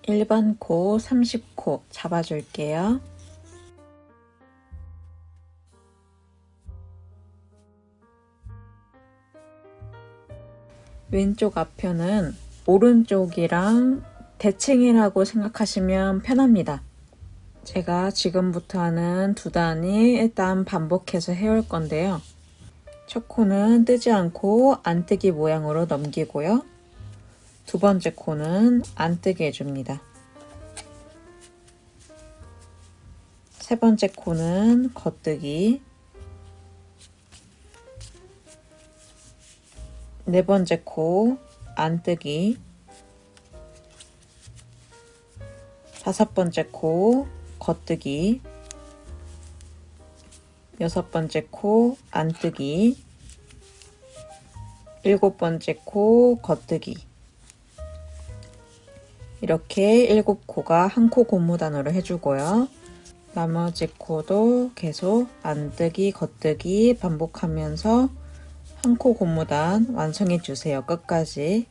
1번 코 30코 잡아줄게요. 왼쪽 앞편은 오른쪽이랑 대칭이라고 생각하시면 편합니다. 제가 지금부터 하는 두 단이 일단 반복해서 해올 건데요. 첫 코는 뜨지 않고 안뜨기 모양으로 넘기고요. 두 번째 코는 안뜨게 해줍니다. 세 번째 코는 겉뜨기, 네 번째 코 안뜨기, 다섯 번째 코 겉뜨기, 여섯 번째 코 안뜨기, 일곱 번째 코 겉뜨기. 이렇게 7코가 한 코 고무단으로 해주고요. 나머지 코도 계속 안뜨기, 겉뜨기 반복하면서 한 코 고무단 완성해 주세요. 끝까지.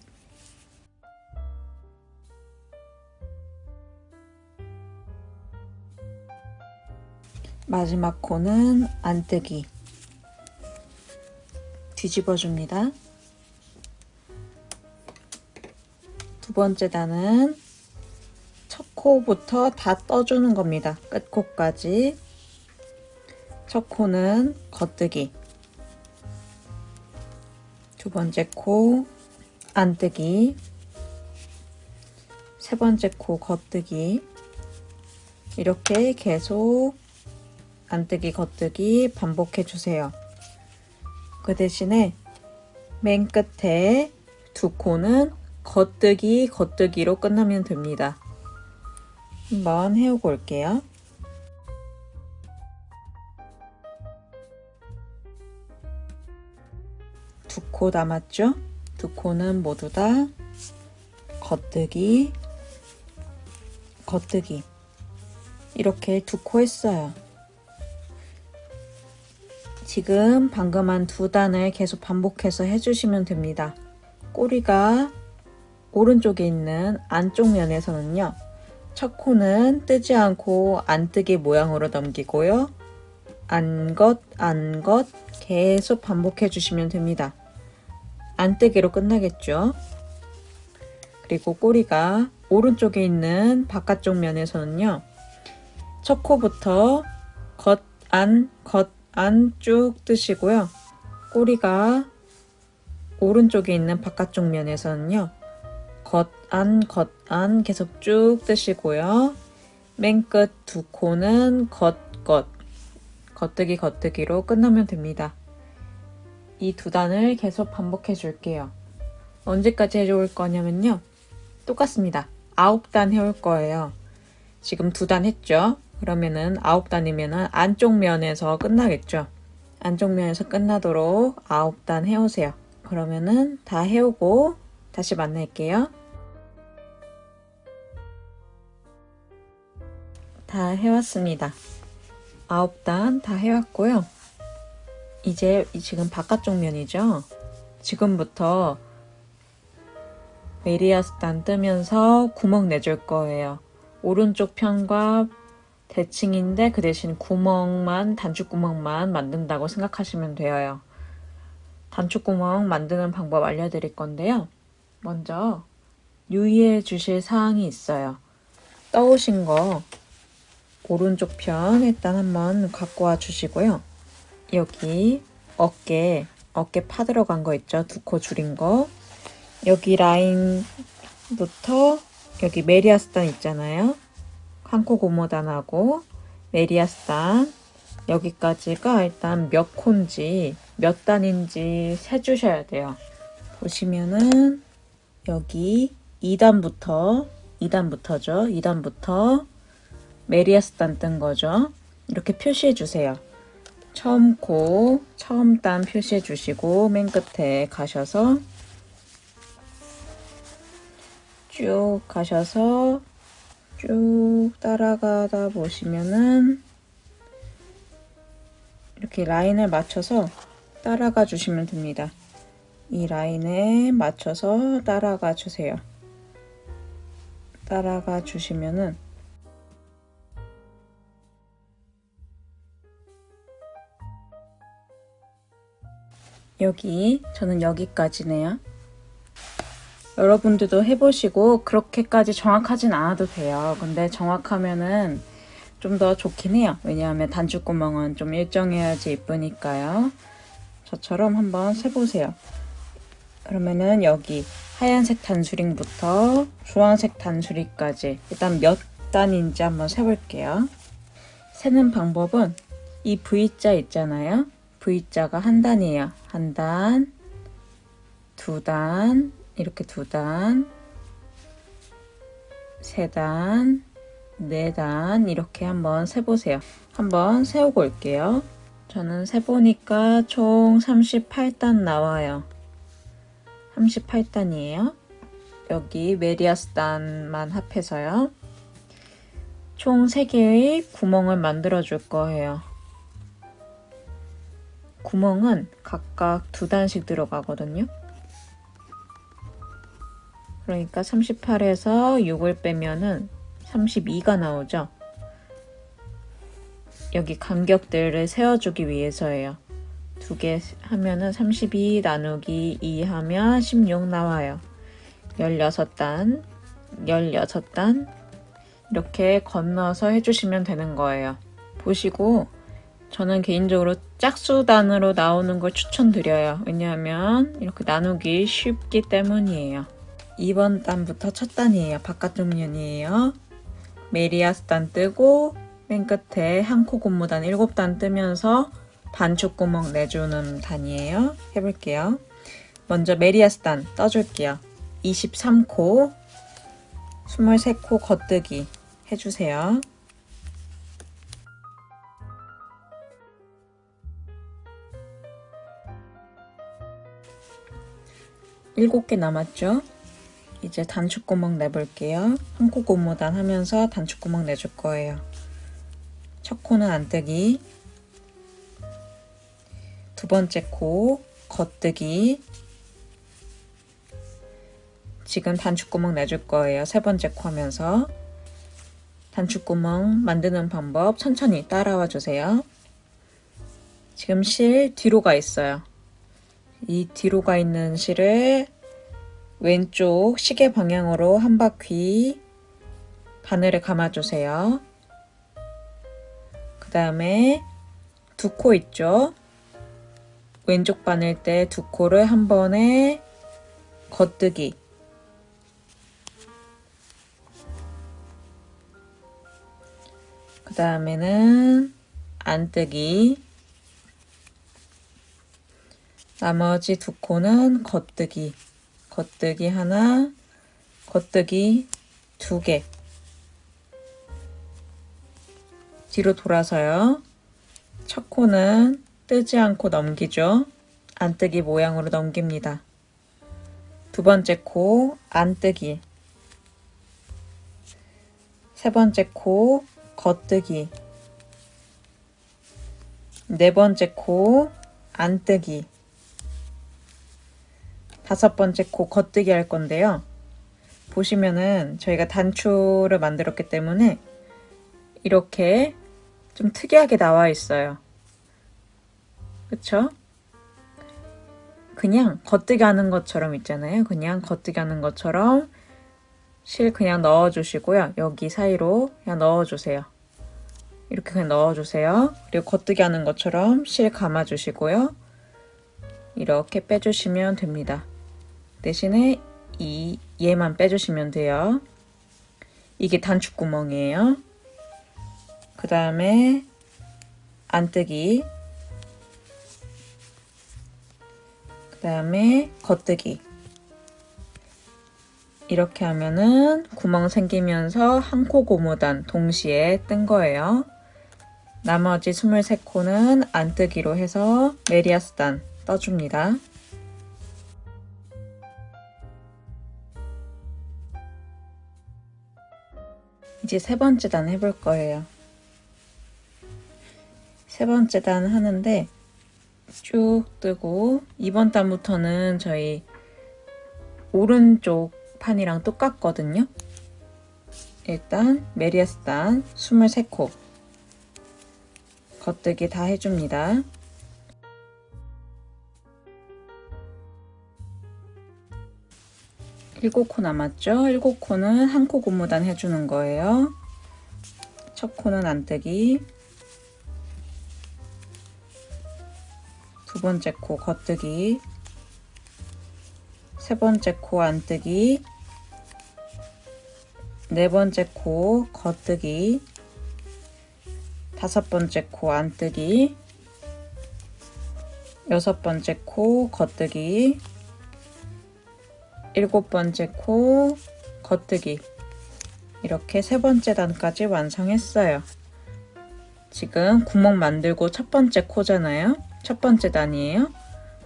마지막 코는 안뜨기. 뒤집어 줍니다. 두 번째 단은 첫 코부터 다 떠주는 겁니다. 끝코까지. 첫 코는 겉뜨기, 두 번째 코 안뜨기, 세 번째 코 겉뜨기. 이렇게 계속 안뜨기 겉뜨기 반복해 주세요. 그 대신에 맨 끝에 두 코는 겉뜨기 겉뜨기로 끝나면 됩니다. 한번 해오고 올게요. 두 코 남았죠? 두 코는 모두 다 겉뜨기 겉뜨기. 이렇게 두 코 했어요. 지금 방금 한 두 단을 계속 반복해서 해주시면 됩니다. 꼬리가 오른쪽에 있는 안쪽 면에서는요, 첫 코는 뜨지 않고 안뜨기 모양으로 넘기고요. 안겉 안겉 계속 반복해 주시면 됩니다. 안뜨기로 끝나겠죠. 그리고 꼬리가 오른쪽에 있는 바깥쪽 면에서는요, 첫 코부터 겉 안 쭉 뜨시고요. 꼬리가 오른쪽에 있는 바깥쪽 면에서는요, 겉 안 계속 쭉 뜨시고요. 맨 끝 두 코는 겉뜨기 겉뜨기로 끝나면 됩니다. 이 두 단을 계속 반복해 줄게요. 언제까지 해줄 거냐면요, 똑같습니다. 9단 해올 거예요. 지금 두 단 했죠? 그러면은 9단이면은 안쪽 면에서 끝나겠죠? 안쪽 면에서 끝나도록 9단 해오세요. 그러면은 다 해오고 다시 만날게요. 다 해왔습니다. 9단 다 해왔고요. 이제 지금 바깥쪽 면이죠? 지금부터 메리아스단 뜨면서 구멍 내줄 거예요. 오른쪽 편과 대칭인데 그 대신 구멍만, 단축구멍만 만든다고 생각하시면 돼요. 단축구멍 만드는 방법 알려드릴 건데요. 먼저 유의해 주실 사항이 있어요. 떠오신 거 오른쪽 편 일단 한번 갖고 와 주시고요. 여기 어깨 파 들어간 거 있죠? 두 코 줄인 거. 여기 라인부터 여기 메리아스단 있잖아요. 한 코 고무단하고 메리아스단 여기까지가 일단 몇 코인지 몇 단인지 세주셔야 돼요. 보시면은 여기 2단부터죠. 2단부터 메리아스단 뜬 거죠. 이렇게 표시해 주세요. 처음 코, 처음 단 표시해 주시고 맨 끝에 가셔서 쭉 가셔서 쭉 따라가다 보시면은 이렇게 라인을 맞춰서 따라가 주시면 됩니다. 이 라인에 맞춰서 따라가 주세요. 따라가 주시면은 저는 여기까지네요. 여러분들도 해보시고 그렇게까지 정확하진 않아도 돼요. 근데 정확하면은 좀 더 좋긴 해요. 왜냐하면 단추구멍은 좀 일정해야지 예쁘니까요. 저처럼 한번 세보세요. 그러면은 여기 하얀색 단수링부터 주황색 단수리까지 일단 몇 단인지 한번 세볼게요. 세는 방법은 이 V자 있잖아요. V자가 한 단이에요. 한 단, 두 단, 이렇게 두 단, 세 단, 네 단 이렇게 한번 세보세요. 한번 세우고 올게요. 저는 세보니까 총 38단 나와요. 38단이에요. 여기 메리아스단만 합해서요. 총 3개의 구멍을 만들어 줄 거예요. 구멍은 각각 2단씩 들어가거든요. 그러니까 38에서 6을 빼면은 32가 나오죠. 여기 간격들을 세워주기 위해서예요. 2개 하면은 32 나누기 2 하면 16 나와요. 16단, 16단 이렇게 건너서 해주시면 되는 거예요. 보시고 저는 개인적으로 짝수단으로 나오는 걸 추천드려요. 왜냐하면 이렇게 나누기 쉽기 때문이에요. 2번 단부터 첫 단이에요. 바깥쪽 면이에요. 메리아스단 뜨고 맨 끝에 한 코 고무단 7단 뜨면서 단추구멍 내주는 단이에요. 해볼게요. 먼저 메리아스단 떠줄게요. 23코 23코 겉뜨기 해주세요. 7개 남았죠? 이제 단추구멍 내볼게요. 한 코 고무단 하면서 단추구멍 내줄 거예요. 첫 코는 안뜨기, 두 번째 코 겉뜨기, 지금 단추구멍 내줄 거예요. 세 번째 코 하면서. 단추구멍 만드는 방법 천천히 따라와 주세요. 지금 실 뒤로 가 있어요. 이 뒤로 가 있는 실을 왼쪽 시계 방향으로 한 바퀴 바늘을 감아주세요. 그 다음에 두 코 있죠? 왼쪽 바늘 때 두 코를 한 번에 겉뜨기. 그 다음에는 안뜨기. 나머지 두 코는 겉뜨기. 겉뜨기 하나, 겉뜨기 2개. 뒤로 돌아서요. 첫 코는 뜨지 않고 넘기죠. 안뜨기 모양으로 넘깁니다. 두 번째 코 안뜨기. 세 번째 코 겉뜨기. 네 번째 코 안뜨기. 다섯 번째 코 겉뜨기 할 건데요. 보시면은 저희가 단추를 만들었기 때문에 이렇게 좀 특이하게 나와 있어요. 그쵸? 그냥 겉뜨기 하는 것처럼 있잖아요. 그냥 겉뜨기 하는 것처럼 실 그냥 넣어주시고요. 여기 사이로 그냥 넣어주세요. 이렇게 그냥 넣어주세요. 그리고 겉뜨기 하는 것처럼 실 감아주시고요. 이렇게 빼주시면 됩니다. 대신에 얘만 빼주시면 돼요. 이게 단추구멍이에요. 그 다음에 안뜨기. 그 다음에 겉뜨기. 이렇게 하면은 구멍 생기면서 한 코 고무단 동시에 뜬 거예요. 나머지 23코는 안뜨기로 해서 메리아스단 떠줍니다. 이제 세 번째 단 해볼 거예요. 세 번째 단 하는데 쭉 뜨고 2번 단부터는 저희 오른쪽 판이랑 똑같거든요. 일단 메리아스 단 23코 겉뜨기 다 해줍니다. 7코 남았죠? 7코는 한 코 고무단 해주는 거예요. 첫 코는 안뜨기, 두 번째 코 겉뜨기, 세 번째 코 안뜨기, 네 번째 코 겉뜨기, 다섯 번째 코 안뜨기, 여섯 번째 코 겉뜨기, 일곱 번째 코 겉뜨기. 이렇게 세 번째 단까지 완성했어요. 지금 구멍 만들고 첫 번째 코잖아요. 첫 번째 단이에요.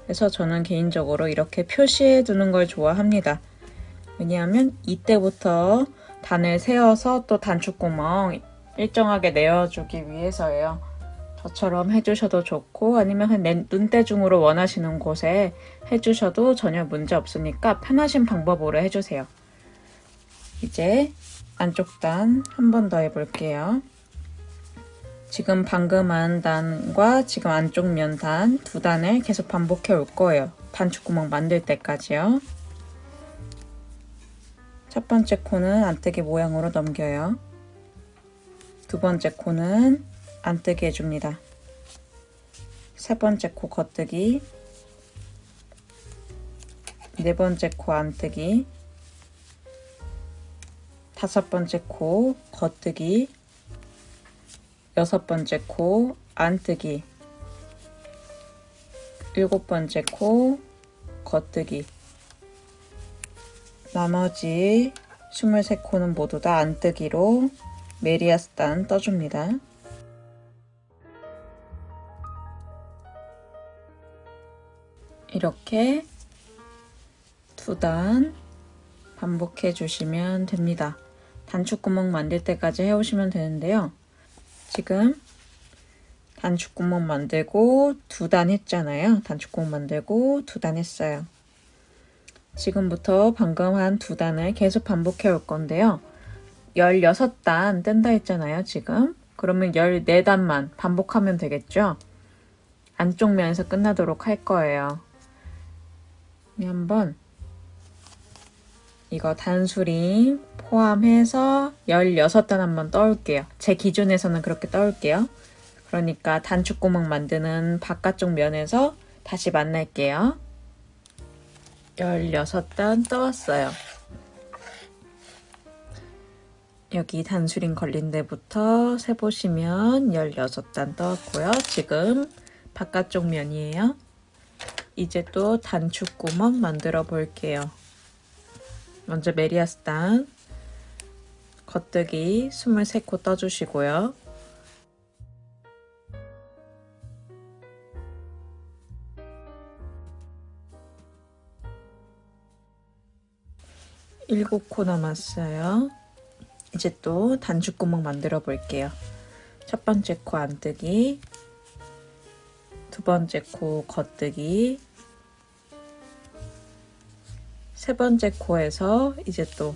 그래서 저는 개인적으로 이렇게 표시해 두는 걸 좋아합니다. 왜냐하면 이때부터 단을 세워서 또 단축구멍 일정하게 내어주기 위해서예요. 저처럼 해주셔도 좋고 아니면 눈대중으로 원하시는 곳에 해주셔도 전혀 문제 없으니까 편하신 방법으로 해주세요. 이제 안쪽 단 한 번 더 해볼게요. 지금 방금 한 단과 지금 안쪽 면 단 두 단을 계속 반복해 올 거예요. 단축구멍 만들 때까지요. 첫 번째 코는 안뜨기 모양으로 넘겨요. 두 번째 코는 안뜨기 해줍니다. 세 번째 코 겉뜨기, 네 번째 코 안뜨기, 다섯 번째 코 겉뜨기, 여섯 번째 코 안뜨기, 일곱 번째 코 겉뜨기. 나머지 23코는 모두 다 안뜨기로 메리아스 단 떠줍니다. 이렇게 두 단 반복해 주시면 됩니다. 단축구멍 만들 때까지 해오시면 되는데요. 지금 단축구멍 만들고 두 단 했잖아요. 단축구멍 만들고 두 단 했어요. 지금부터 방금 한 두 단을 계속 반복해 올 건데요. 16단 뗀다 했잖아요, 지금. 그러면 14단만 반복하면 되겠죠? 안쪽 면에서 끝나도록 할 거예요. 한번 이거 단수링 포함해서 16단 한번 떠올게요. 제 기준에서는 그렇게 떠올게요. 그러니까 단축구멍 만드는 바깥쪽 면에서 다시 만날게요. 16단 떠왔어요. 여기 단수링 걸린 데부터 세보시면 16단 떠왔고요. 지금 바깥쪽 면이에요. 이제 또 단축구멍 만들어 볼게요. 먼저 메리아스 단 겉뜨기 23코 떠주시고요. 일곱 코 남았어요. 이제 또 단축구멍 만들어 볼게요. 첫 번째 코 안뜨기, 두 번째 코 겉뜨기, 세 번째 코에서 이제 또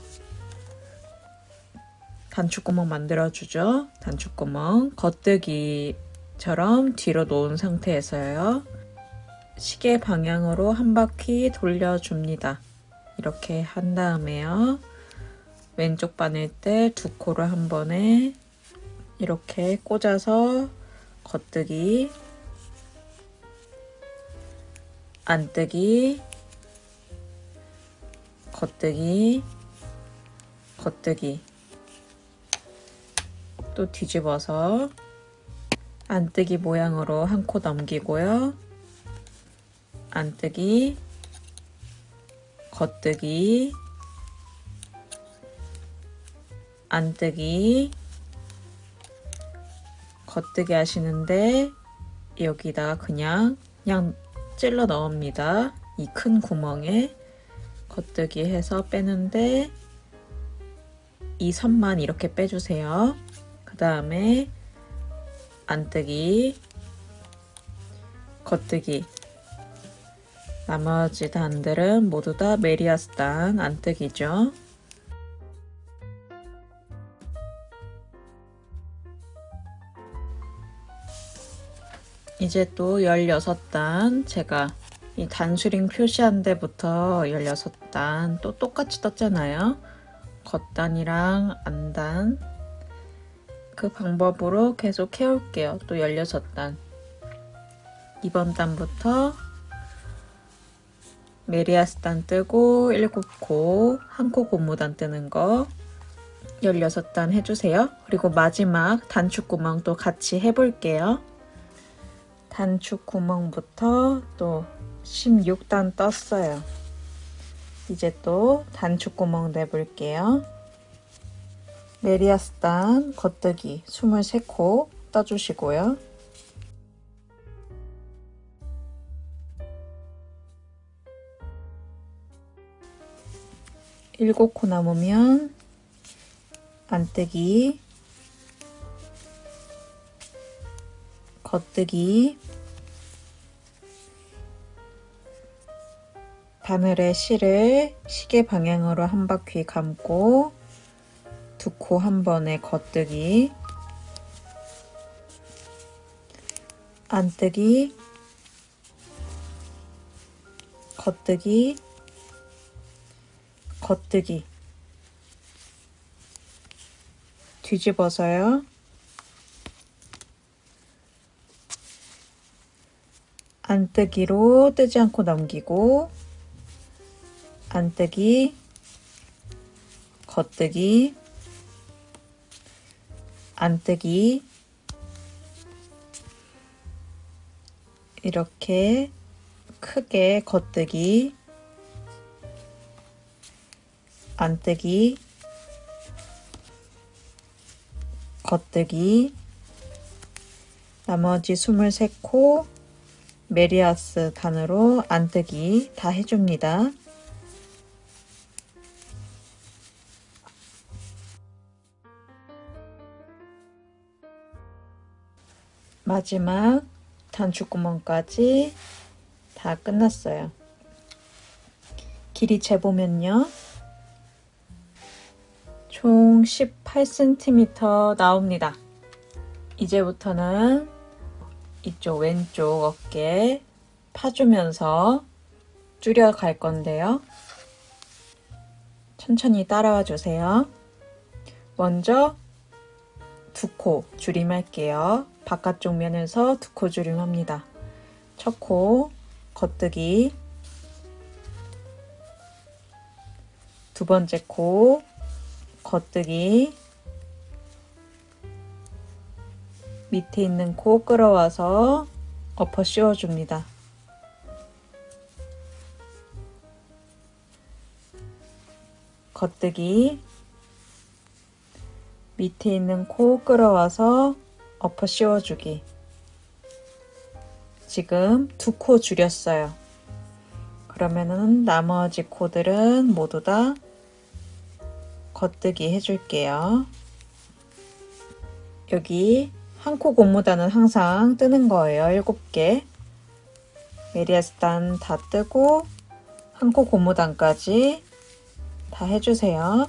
단축구멍 만들어주죠. 단축구멍 겉뜨기처럼 뒤로 놓은 상태에서요. 시계 방향으로 한 바퀴 돌려줍니다. 이렇게 한 다음에요. 왼쪽 바늘 때 두 코를 한 번에 이렇게 꽂아서 겉뜨기, 안뜨기, 겉뜨기, 겉뜨기. 또 뒤집어서 안뜨기 모양으로 한 코 넘기고요. 안뜨기, 겉뜨기, 안뜨기, 겉뜨기 하시는데 여기다 그냥 찔러 넣습니다. 이 큰 구멍에 겉뜨기 해서 빼는데 이 선만 이렇게 빼주세요. 그 다음에 안뜨기, 겉뜨기. 나머지 단들은 모두 다 메리아스 단 안뜨기죠. 이제 또 16단, 제가 이 단수링 표시한 데부터 16단 또 똑같이 떴잖아요. 겉단이랑 안단, 그 방법으로 계속 해올게요. 또 16단. 이번 단부터 메리아스단 뜨고 7코, 한 코 고무단 뜨는 거 16단 해주세요. 그리고 마지막 단축 구멍도 같이 해볼게요. 단축 구멍부터 또 16단 떴어요. 이제 또 단축 구멍 내볼게요. 메리아스단 겉뜨기 23코 떠주시고요. 7코 남으면 안뜨기, 겉뜨기, 바늘의 실을 시계 방향으로 한 바퀴 감고 2코 한 번에 겉뜨기, 안뜨기, 겉뜨기, 겉뜨기, 뒤집어서요. 안뜨기로 뜨지 않고 넘기고, 안뜨기, 겉뜨기, 안뜨기, 이렇게 크게 겉뜨기, 안뜨기, 겉뜨기, 나머지 23코 메리아스 단으로 안뜨기 다 해줍니다. 마지막 단축구멍까지 다 끝났어요. 길이 재보면요. 총 18cm 나옵니다. 이제부터는 이쪽 왼쪽 어깨 파주면서 줄여갈 건데요. 천천히 따라와 주세요. 먼저 2코 줄임할게요. 바깥쪽 면에서 2코 줄임합니다. 첫 코 겉뜨기, 두 번째 코 겉뜨기, 밑에 있는 코 끌어와서 엎어 씌워줍니다. 겉뜨기, 밑에 있는 코 끌어와서 엎어 씌워주기. 지금 2코 줄였어요. 그러면은 나머지 코들은 모두 다 겉뜨기 해줄게요. 여기 한 코 고무단은 항상 뜨는 거예요. 7개. 메리아스단 다 뜨고 한 코 고무단까지 다 해주세요.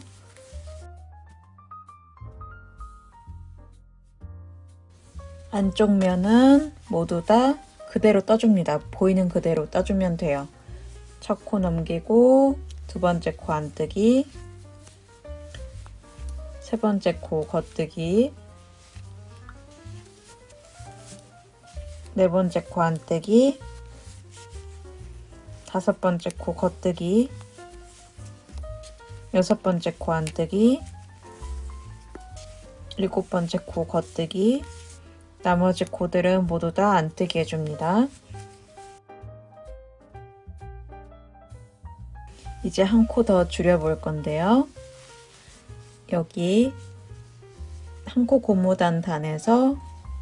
안쪽 면은 모두 다 그대로 떠줍니다. 보이는 그대로 떠주면 돼요. 첫 코 넘기고 두 번째 코 안뜨기, 세 번째 코 겉뜨기, 네 번째 코 안뜨기, 다섯 번째 코 겉뜨기, 여섯 번째 코 안뜨기, 일곱 번째 코 겉뜨기, 나머지 코들은 모두 다 안뜨기 해줍니다. 이제 한 코 더 줄여볼 건데요. 여기 한 코 고무단 단에서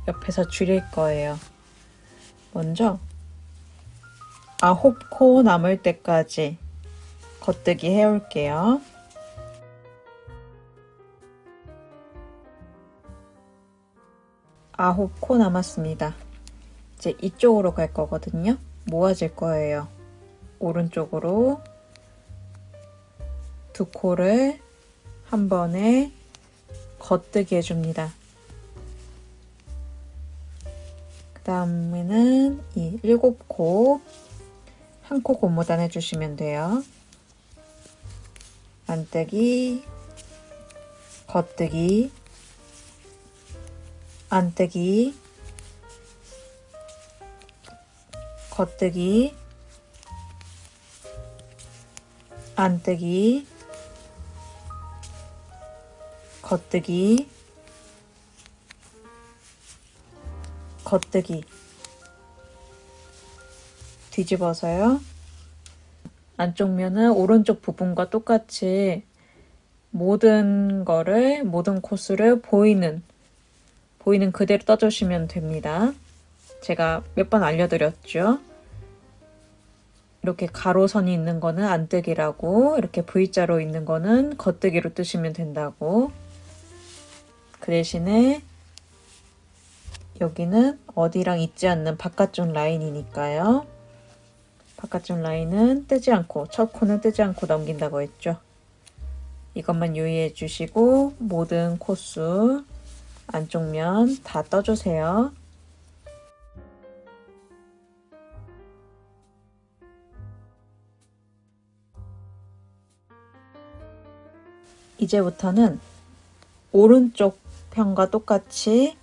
옆에서 줄일 거예요. 먼저 9코 남을 때까지 겉뜨기 해올게요. 9코 남았습니다. 이제 이쪽으로 갈 거거든요. 모아질 거예요. 오른쪽으로 2코를 한 번에 겉뜨기 해줍니다. 그 다음에는 이 7코 한 코 고무단 해주시면 돼요. 안뜨기, 겉뜨기, 안뜨기, 겉뜨기, 안뜨기, 겉뜨기, 겉뜨기. 뒤집어서요. 안쪽 면은 오른쪽 부분과 똑같이 모든 코스를 보이는 그대로 떠주시면 됩니다. 제가 몇 번 알려드렸죠. 이렇게 가로선이 있는 거는 안뜨기라고, 이렇게 V자로 있는 거는 겉뜨기로 뜨시면 된다고. 그 대신에 여기는 어디랑 있지 않는 바깥쪽 라인이니까요. 바깥쪽 라인은 뜨지 않고, 첫 코는 뜨지 않고 넘긴다고 했죠. 이것만 유의해 주시고 모든 코스 안쪽 면 다 떠주세요. 이제부터는 오른쪽 편과 똑같이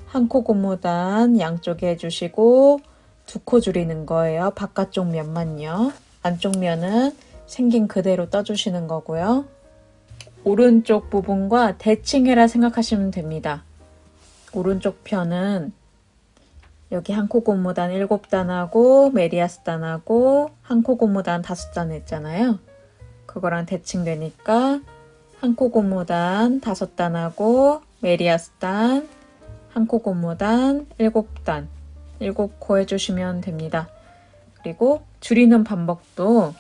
한 코 고무단 양쪽에 해주시고 2코 줄이는 거예요. 바깥쪽 면만요. 안쪽 면은 생긴 그대로 떠주시는 거고요. 오른쪽 부분과 대칭해라 생각하시면 됩니다. 오른쪽 편은 여기 한 코 고무단 7단하고 메리아스단하고 한 코 고무단 5단 했잖아요. 그거랑 대칭되니까 한 코 고무단 5단하고 메리아스단 한 코 고무단 7단 7코 해주시면 됩니다. 그리고 줄이는 방법도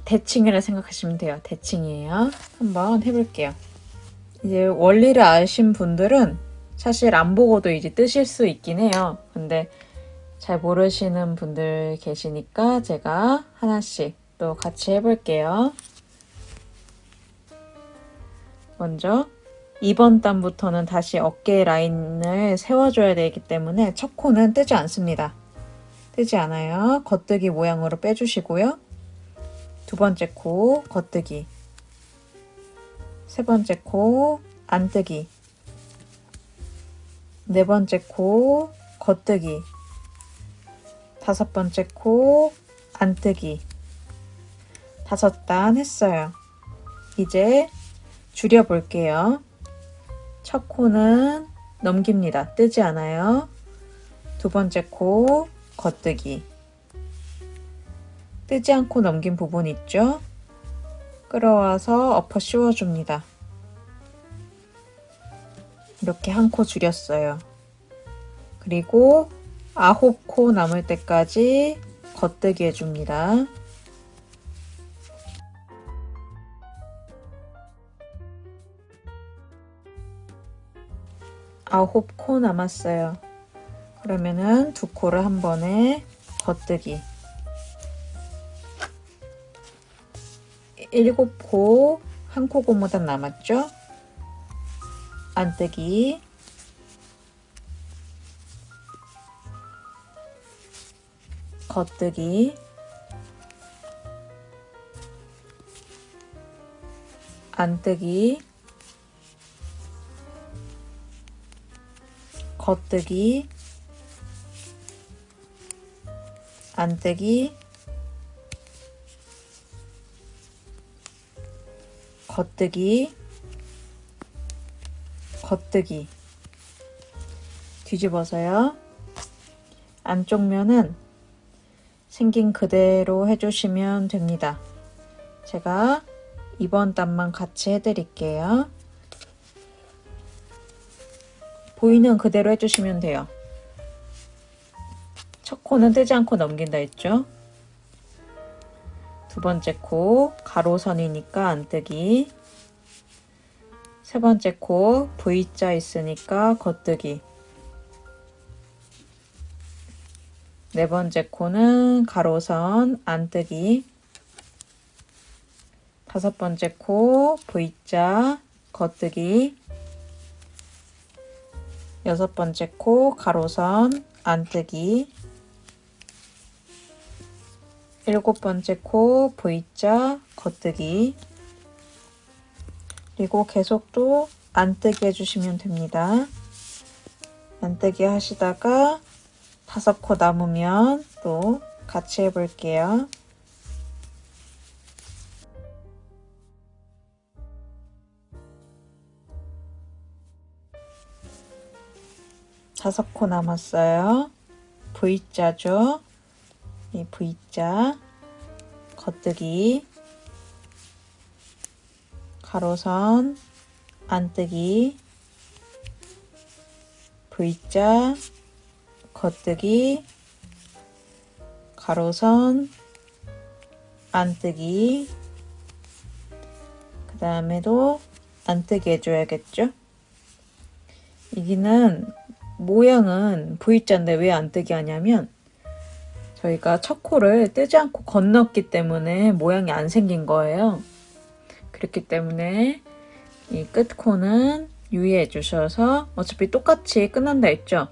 대칭이라 생각하시면 돼요. 대칭이에요. 한번 해볼게요. 이제 원리를 아신 분들은 사실 안 보고도 이제 뜨실 수 있긴 해요. 근데 잘 모르시는 분들 계시니까 제가 하나씩 또 같이 해볼게요. 먼저 2번 단부터는 다시 어깨 라인을 세워줘야 되기 때문에 첫 코는 뜨지 않습니다. 뜨지 않아요. 겉뜨기 모양으로 빼주시고요. 두 번째 코 겉뜨기, 세 번째 코 안뜨기, 네 번째 코 겉뜨기, 다섯 번째 코 안뜨기. 5단 했어요. 이제 줄여볼게요. 첫 코는 넘깁니다. 뜨지 않아요. 두 번째 코 겉뜨기. 뜨지 않고 넘긴 부분 있죠? 끌어와서 엎어 씌워줍니다. 이렇게 한 코 줄였어요. 그리고 9코 남을 때까지 겉뜨기 해줍니다. 9코 남았어요. 그러면은 2코를 한 번에 겉뜨기. 7코 한 코 고무단 남았죠? 안뜨기, 겉뜨기, 안뜨기, 겉뜨기, 안뜨기, 겉뜨기, 겉뜨기. 뒤집어서요. 안쪽 면은 생긴 그대로 해주시면 됩니다. 제가 2번 단만 같이 해드릴게요. 보이는 그대로 해주시면 돼요. 첫 코는 뜨지 않고 넘긴다 했죠? 두 번째 코 가로선이니까 안뜨기, 세 번째 코 V자 있으니까 겉뜨기, 네 번째 코는 가로선 안뜨기, 다섯 번째 코 V자 겉뜨기, 여섯 번째 코 가로선 안뜨기, 7번째 코 V자 겉뜨기, 그리고 계속 또 안뜨기 해주시면 됩니다. 안뜨기 하시다가 5코 남으면 또 같이 해볼게요. 다섯 코 남았어요. V자죠. 이 V자 겉뜨기, 가로선 안뜨기, V자 겉뜨기, 가로선 안뜨기, 그 다음에도 안뜨기 해줘야겠죠? 여기는 모양은 V자인데 왜 안뜨기 하냐면 저희가 첫 코를 뜨지 않고 건넜기 때문에 모양이 안 생긴 거예요. 그렇기 때문에 이 끝코는 유의해 주셔서 어차피 똑같이 끝난다 했죠?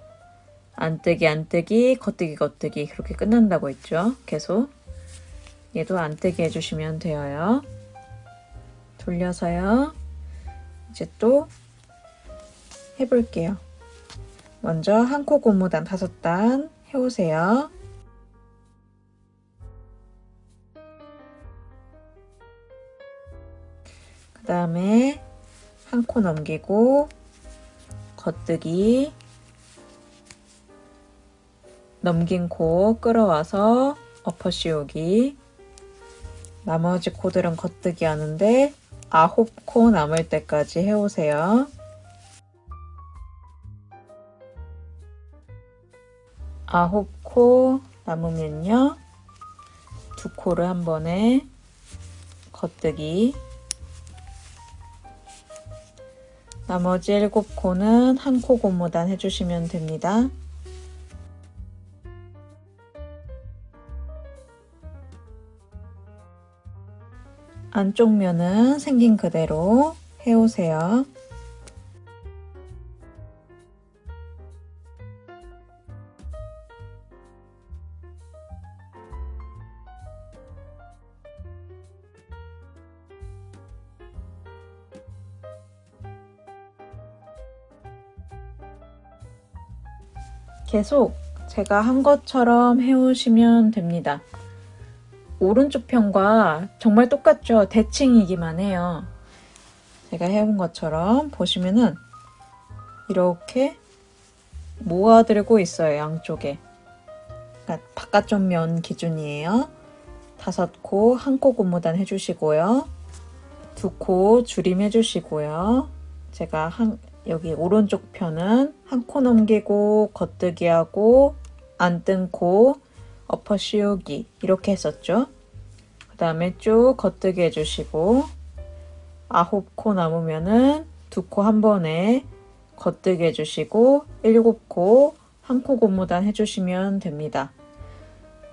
안뜨기 안뜨기 겉뜨기 겉뜨기 그렇게 끝난다고 했죠? 계속 얘도 안뜨기 해주시면 돼요. 돌려서요. 이제 또 해볼게요. 먼저 한 코 고무단 5단 해오세요. 그 다음에 한 코 넘기고 겉뜨기, 넘긴 코 끌어와서 엎어 씌우기, 나머지 코들은 겉뜨기 하는데 9코 남을 때까지 해오세요. 9코 남으면요, 2코를 한 번에 겉뜨기, 나머지 7코는 한 코 고무단 해주시면 됩니다. 안쪽 면은 생긴 그대로 해오세요. 계속 제가 한 것처럼 해오시면 됩니다. 오른쪽 편과 정말 똑같죠? 대칭이기만 해요. 제가 해온 것처럼 보시면은 이렇게 모아들고 있어요. 양쪽에. 그러니까 바깥쪽 면 기준이에요. 5코, 1코 고무단 해주시고요. 2코 줄임 해주시고요. 제가 여기 오른쪽 편은 1코 넘기고 겉뜨기 하고 안 뜬 코 엎어 씌우기 이렇게 했었죠. 그 다음에 쭉 겉뜨기 해주시고 9코 남으면은 2코 한 번에 겉뜨기 해주시고 7코 1코 고무단 해주시면 됩니다.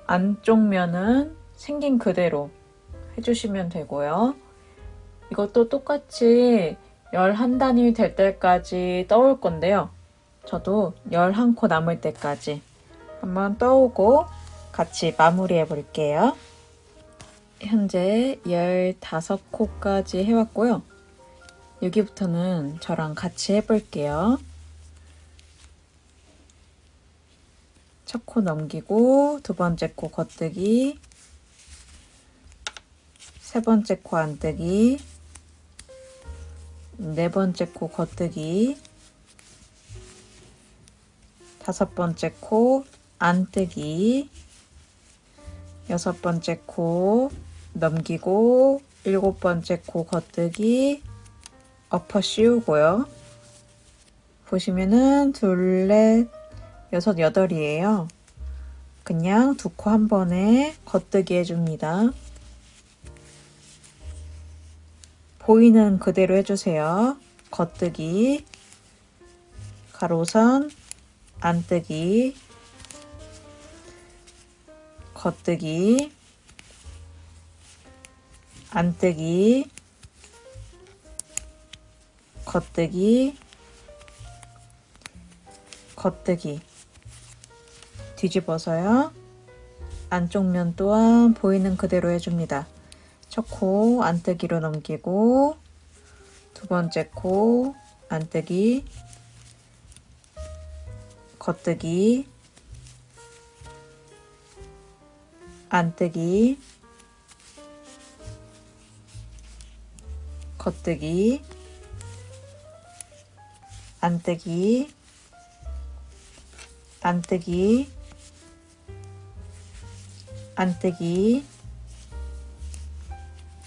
안쪽 면은 생긴 그대로 해주시면 되고요. 이것도 똑같이 11단이 될 때까지 떠올 건데요. 저도 11코 남을 때까지 한번 떠오고 같이 마무리해 볼게요. 현재 15코까지 해왔고요. 여기부터는 저랑 같이 해볼게요. 첫 코 넘기고 2번째 코 겉뜨기, 3번째 코 안뜨기, 4번째 코 겉뜨기, 5번째 코 안뜨기, 6번째 코 넘기고 7번째 코 겉뜨기, 엎어 씌우고요. 보시면은 2, 4, 6, 8이에요. 그냥 2코 한 번에 겉뜨기 해줍니다. 보이는 그대로 해주세요. 겉뜨기, 가로선, 안뜨기, 겉뜨기, 안뜨기, 겉뜨기, 겉뜨기. 뒤집어서요. 안쪽 면 또한 보이는 그대로 해줍니다. 첫 코 안뜨기로 넘기고 두 번째 코 안뜨기, 겉뜨기, 안뜨기, 겉뜨기, 안뜨기, 안뜨기, 안뜨기,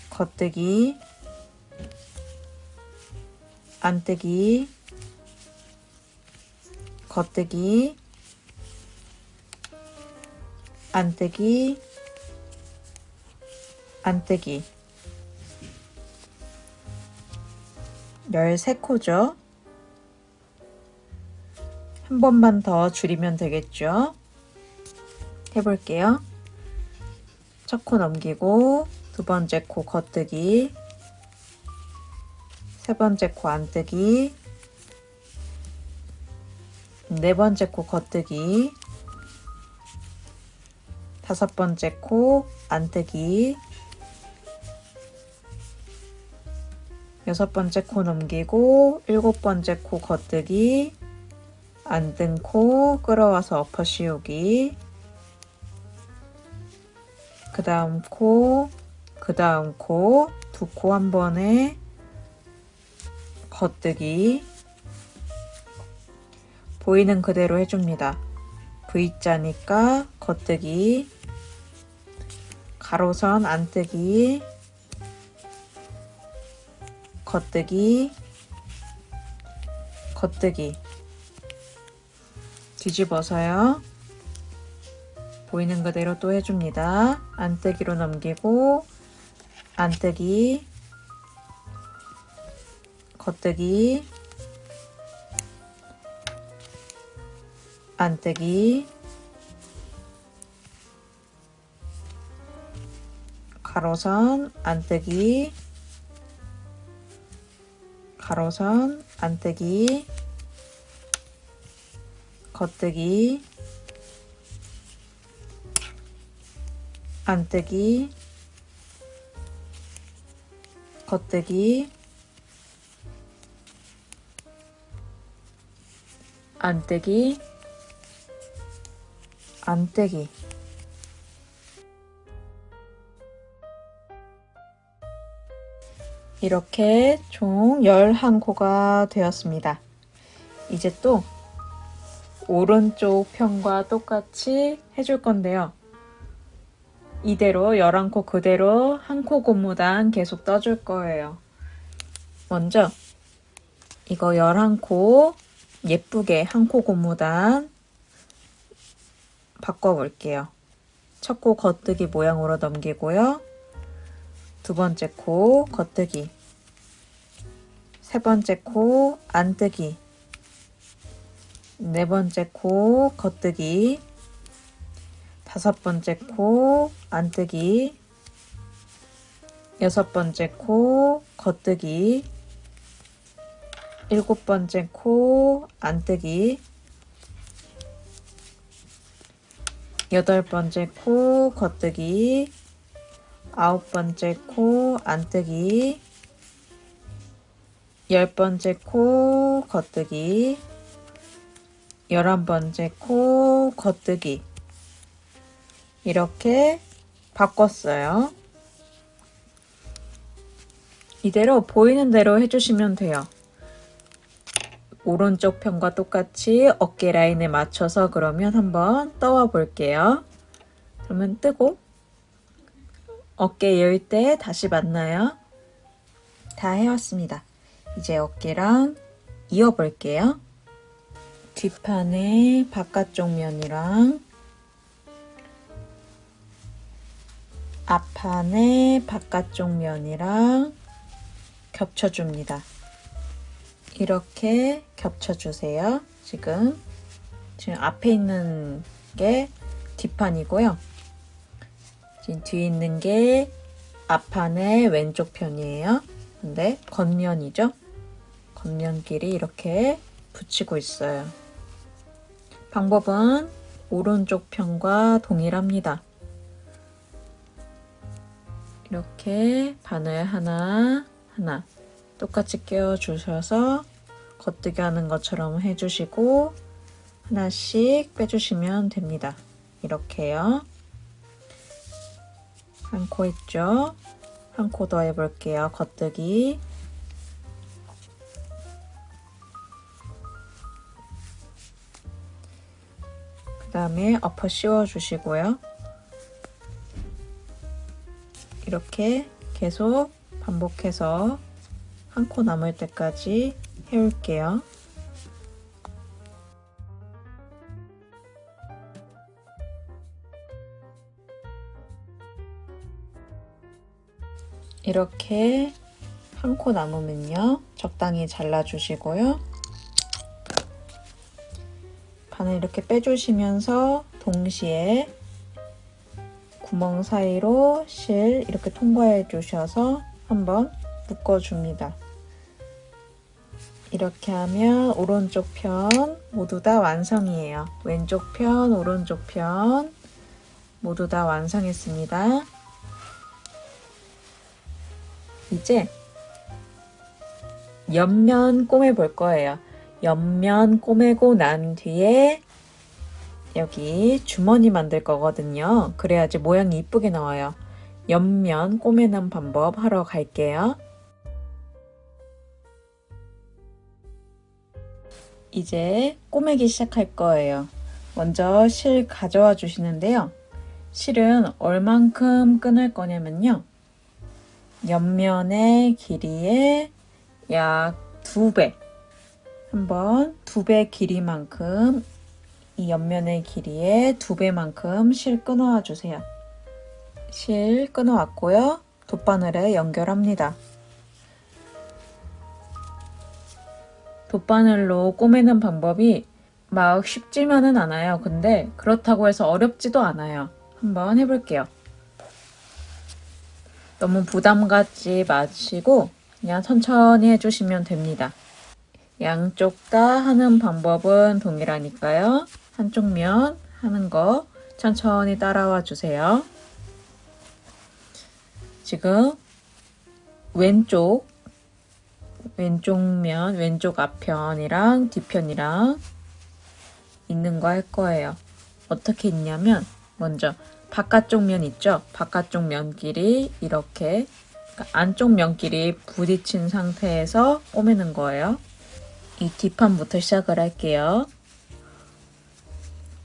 겉뜨기, 안뜨기, 겉뜨기, 안뜨기, 안뜨기. 13코죠. 한 번만 더 줄이면 되겠죠. 해볼게요. 첫 코 넘기고 두 번째 코 겉뜨기, 세 번째 코 안뜨기, 네 번째 코 겉뜨기, 다섯 번째 코 안뜨기, 여섯 번째 코 넘기고 일곱 번째 코 겉뜨기, 안뜬 코 끌어와서 엎어 씌우기, 그 다음 코, 그 다음 코, 두 코 한 번에 겉뜨기, 보이는 그대로 해줍니다. V자니까 겉뜨기, 가로선 안뜨기, 겉뜨기, 겉뜨기. 뒤집어서요. 보이는 그대로 또 해줍니다. 안뜨기로 넘기고 안뜨기, 겉뜨기, 안뜨기, 가로선 안뜨기, 가로선 안뜨기, 겉뜨기, 안뜨기, 겉뜨기, 안뜨기, 안뜨기. 이렇게 총 11코가 되었습니다. 이제 또 오른쪽 편과 똑같이 해줄 건데요. 이대로 11코 그대로 한 코 고무단 계속 떠줄 거예요. 먼저 이거 11코 예쁘게 한 코 고무단 바꿔볼게요. 첫 코 겉뜨기 모양으로 넘기고요. 두 번째 코 겉뜨기, 세 번째 코 안뜨기, 네 번째 코 겉뜨기, 다섯 번째 코 안뜨기, 여섯 번째 코 겉뜨기, 일곱 번째 코 안뜨기, 여덟 번째 코 겉뜨기, 아홉 번째 코 안뜨기, 열 번째 코 겉뜨기, 11번째 코 겉뜨기. 이렇게 바꿨어요. 이대로 보이는 대로 해주시면 돼요. 오른쪽 편과 똑같이 어깨 라인에 맞춰서 그러면 한번 떠와 볼게요. 그러면 뜨고 어깨 열 때 다시 만나요. 다 해왔습니다. 이제 어깨랑 이어 볼게요. 뒷판에 바깥쪽 면이랑 앞판에 바깥쪽 면이랑 겹쳐줍니다. 이렇게 겹쳐주세요. 지금 앞에 있는 게 뒷판이고요. 지금 뒤에 있는 게 앞판의 왼쪽 편이에요. 근데 겉면이죠. 겉면끼리 이렇게 붙이고 있어요. 방법은 오른쪽 편과 동일합니다. 이렇게 바늘 하나 똑같이 끼워주셔서 겉뜨기 하는 것처럼 해주시고 하나씩 빼주시면 됩니다. 이렇게요. 한 코 있죠? 한 코 더 해볼게요. 겉뜨기. 그 다음에 엎어 씌워주시고요. 이렇게 계속 반복해서 한 코 남을 때까지 해올게요. 이렇게 한 코 남으면요. 적당히 잘라주시고요. 바늘 이렇게 빼주시면서 동시에 구멍 사이로 실 이렇게 통과해 주셔서 한번 묶어줍니다. 이렇게 하면 오른쪽 편 모두 다 완성이에요. 왼쪽 편, 오른쪽 편 모두 다 완성했습니다. 이제 옆면 꼬매볼 거예요. 옆면 꼬매고 난 뒤에 여기 주머니 만들 거거든요. 그래야지 모양이 이쁘게 나와요. 옆면 꼬매는 방법 하러 갈게요. 이제 꼬매기 시작할 거예요. 먼저 실 가져와 주시는데요. 실은 얼만큼 끊을 거냐면요. 옆면의 길이의 약 2배. 한번 2배 길이만큼 이 옆면의 길이의 2배만큼 실 끊어와 주세요. 실 끊어왔고요. 돗바늘에 연결합니다. 돗바늘로 꼬매는 방법이 막 쉽지만은 않아요. 근데 그렇다고 해서 어렵지도 않아요. 한번 해볼게요. 너무 부담 갖지 마시고 그냥 천천히 해주시면 됩니다. 양쪽 다 하는 방법은 동일하니까요. 한쪽 면 하는 거 천천히 따라와 주세요. 지금 왼쪽 면, 왼쪽 앞편이랑 뒤편이랑 있는 거 할 거예요. 어떻게 있냐면 먼저 바깥쪽 면 있죠? 바깥쪽 면끼리 이렇게 그러니까 안쪽 면끼리 부딪힌 상태에서 꼬매는 거예요. 이 뒷판부터 시작을 할게요.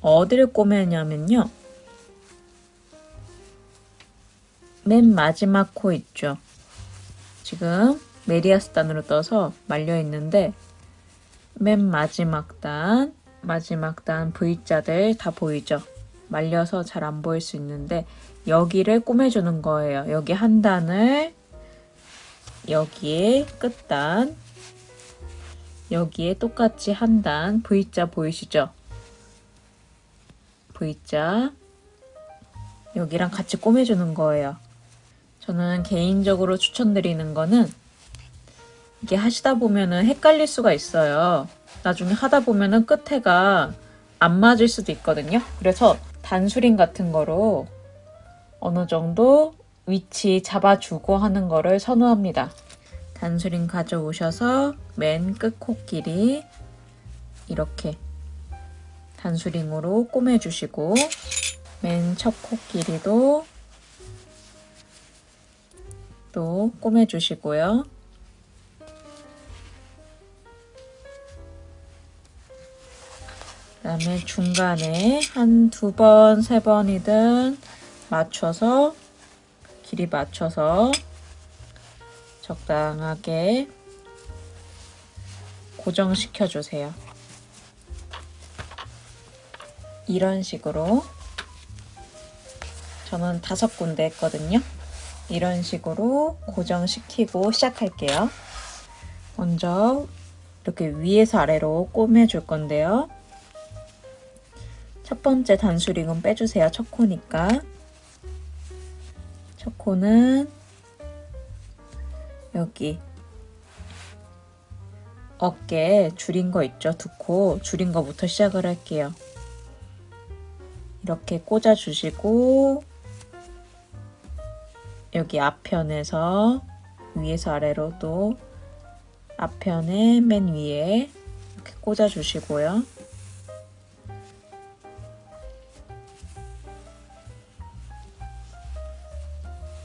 어디를 꼬매냐면요. 맨 마지막 코 있죠? 지금 메리아스 단으로 떠서 말려 있는데 맨 마지막 단 V자들 다 보이죠? 말려서 잘 안 보일 수 있는데 여기를 꼬매주는 거예요. 여기 한 단을 여기에 끝단 여기에 똑같이 한 단 V자 보이시죠? V자 여기랑 같이 꼬매주는 거예요. 저는 개인적으로 추천드리는 거는 이게 하시다 보면은 헷갈릴 수가 있어요. 나중에 하다 보면은 끝에가 안 맞을 수도 있거든요. 그래서 단수링 같은 거로 어느 정도 위치 잡아주고 하는 거를 선호합니다. 단수링 가져오셔서 맨 끝 코끼리 이렇게 단수링으로 꼬매주시고 맨 첫 코끼리도 또 꼬매주시고요. 그 다음에 중간에 한 2번, 3번이든 맞춰서 길이 맞춰서 적당하게 고정시켜 주세요. 이런 식으로 저는 5군데 했거든요. 이런 식으로 고정시키고 시작할게요. 먼저 이렇게 위에서 아래로 꼬매줄 건데요. 첫 번째 단수링은 빼주세요. 첫 코니까. 첫 코는 여기 어깨 줄인 거 있죠? 2코 줄인 거부터 시작을 할게요. 이렇게 꽂아주시고 여기 앞편에서 위에서 아래로 또 앞편에 맨 위에 이렇게 꽂아주시고요.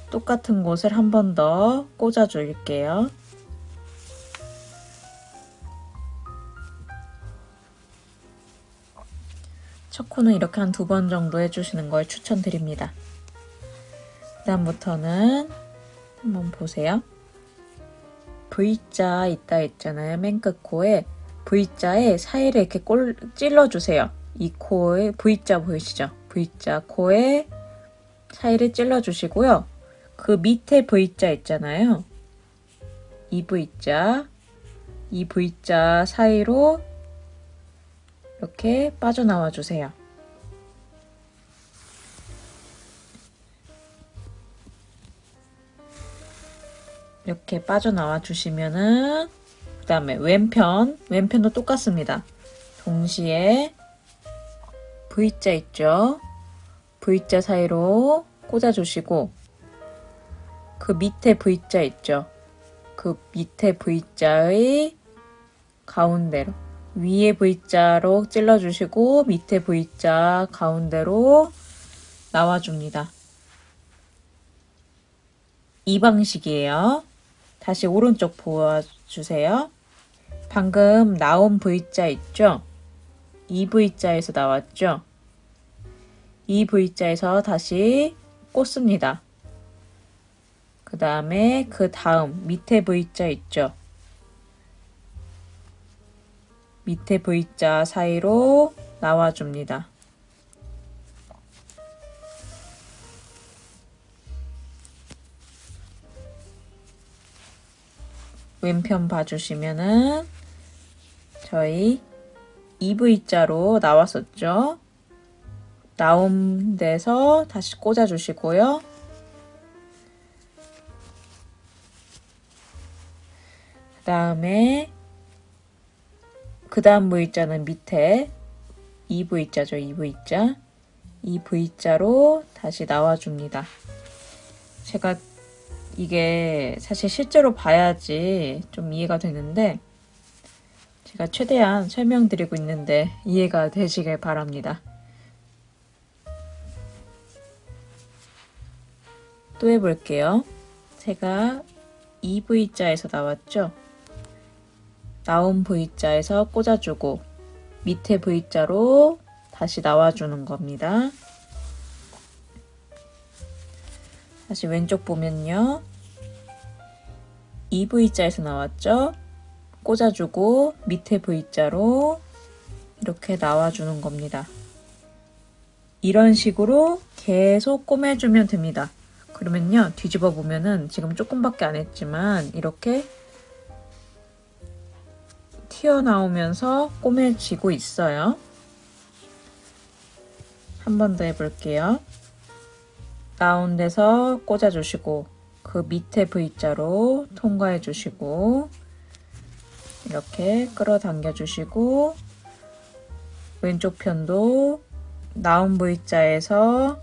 똑같은 곳을 한 번 더 꽂아줄게요. 첫 코는 이렇게 한 2번 정도 해주시는 걸 추천드립니다. 그 다음부터는 한번 보세요. V자 있다 했잖아요. 맨 끝 코에 V자에 사이를 이렇게 찔러주세요. 이 코에 V자 보이시죠? V자 코에 사이를 찔러주시고요. 그 밑에 V자 있잖아요. 이 V자 사이로 이렇게 빠져나와 주세요. 이렇게 빠져나와 주시면은 그 다음에 왼편도 똑같습니다. 동시에 V자 있죠? V자 사이로 꽂아주시고 그 밑에 V자 있죠? 그 밑에 V자의 가운데로 위에 V자로 찔러주시고 밑에 V자 가운데로 나와줍니다. 이 방식이에요. 다시 오른쪽 보아주세요. 방금 나온 V자 있죠? 이 V자에서 나왔죠? 이 V자에서 다시 꽂습니다. 그 다음에 그 다음 밑에 V자 있죠? 밑에 V자 사이로 나와줍니다. 왼편 봐주시면은 저희 EV자로 나왔었죠? 나온 데서 다시 꽂아주시고요. 그 다음에 그 다음 V자는 밑에 EV자죠. EV자. 이 V자로 다시 나와줍니다. 제가 이게 사실 실제로 봐야지 좀 이해가 되는데 제가 최대한 설명드리고 있는데 이해가 되시길 바랍니다. 또 해볼게요. 제가 이 V자에서 나왔죠? 나온 V자에서 꽂아주고 밑에 V자로 다시 나와주는 겁니다. 다시 왼쪽 보면요. 이 V자에서 나왔죠? 꽂아주고 밑에 V자로 이렇게 나와주는 겁니다. 이런 식으로 계속 꼬매주면 됩니다. 그러면요. 뒤집어 보면은 지금 조금밖에 안 했지만 이렇게 튀어나오면서 꼬매지고 있어요. 한 번 더 해볼게요. 나온 데서 꽂아주시고 그 밑에 V자로 통과해주시고 이렇게 끌어당겨 주시고 왼쪽 편도 나온 V자에서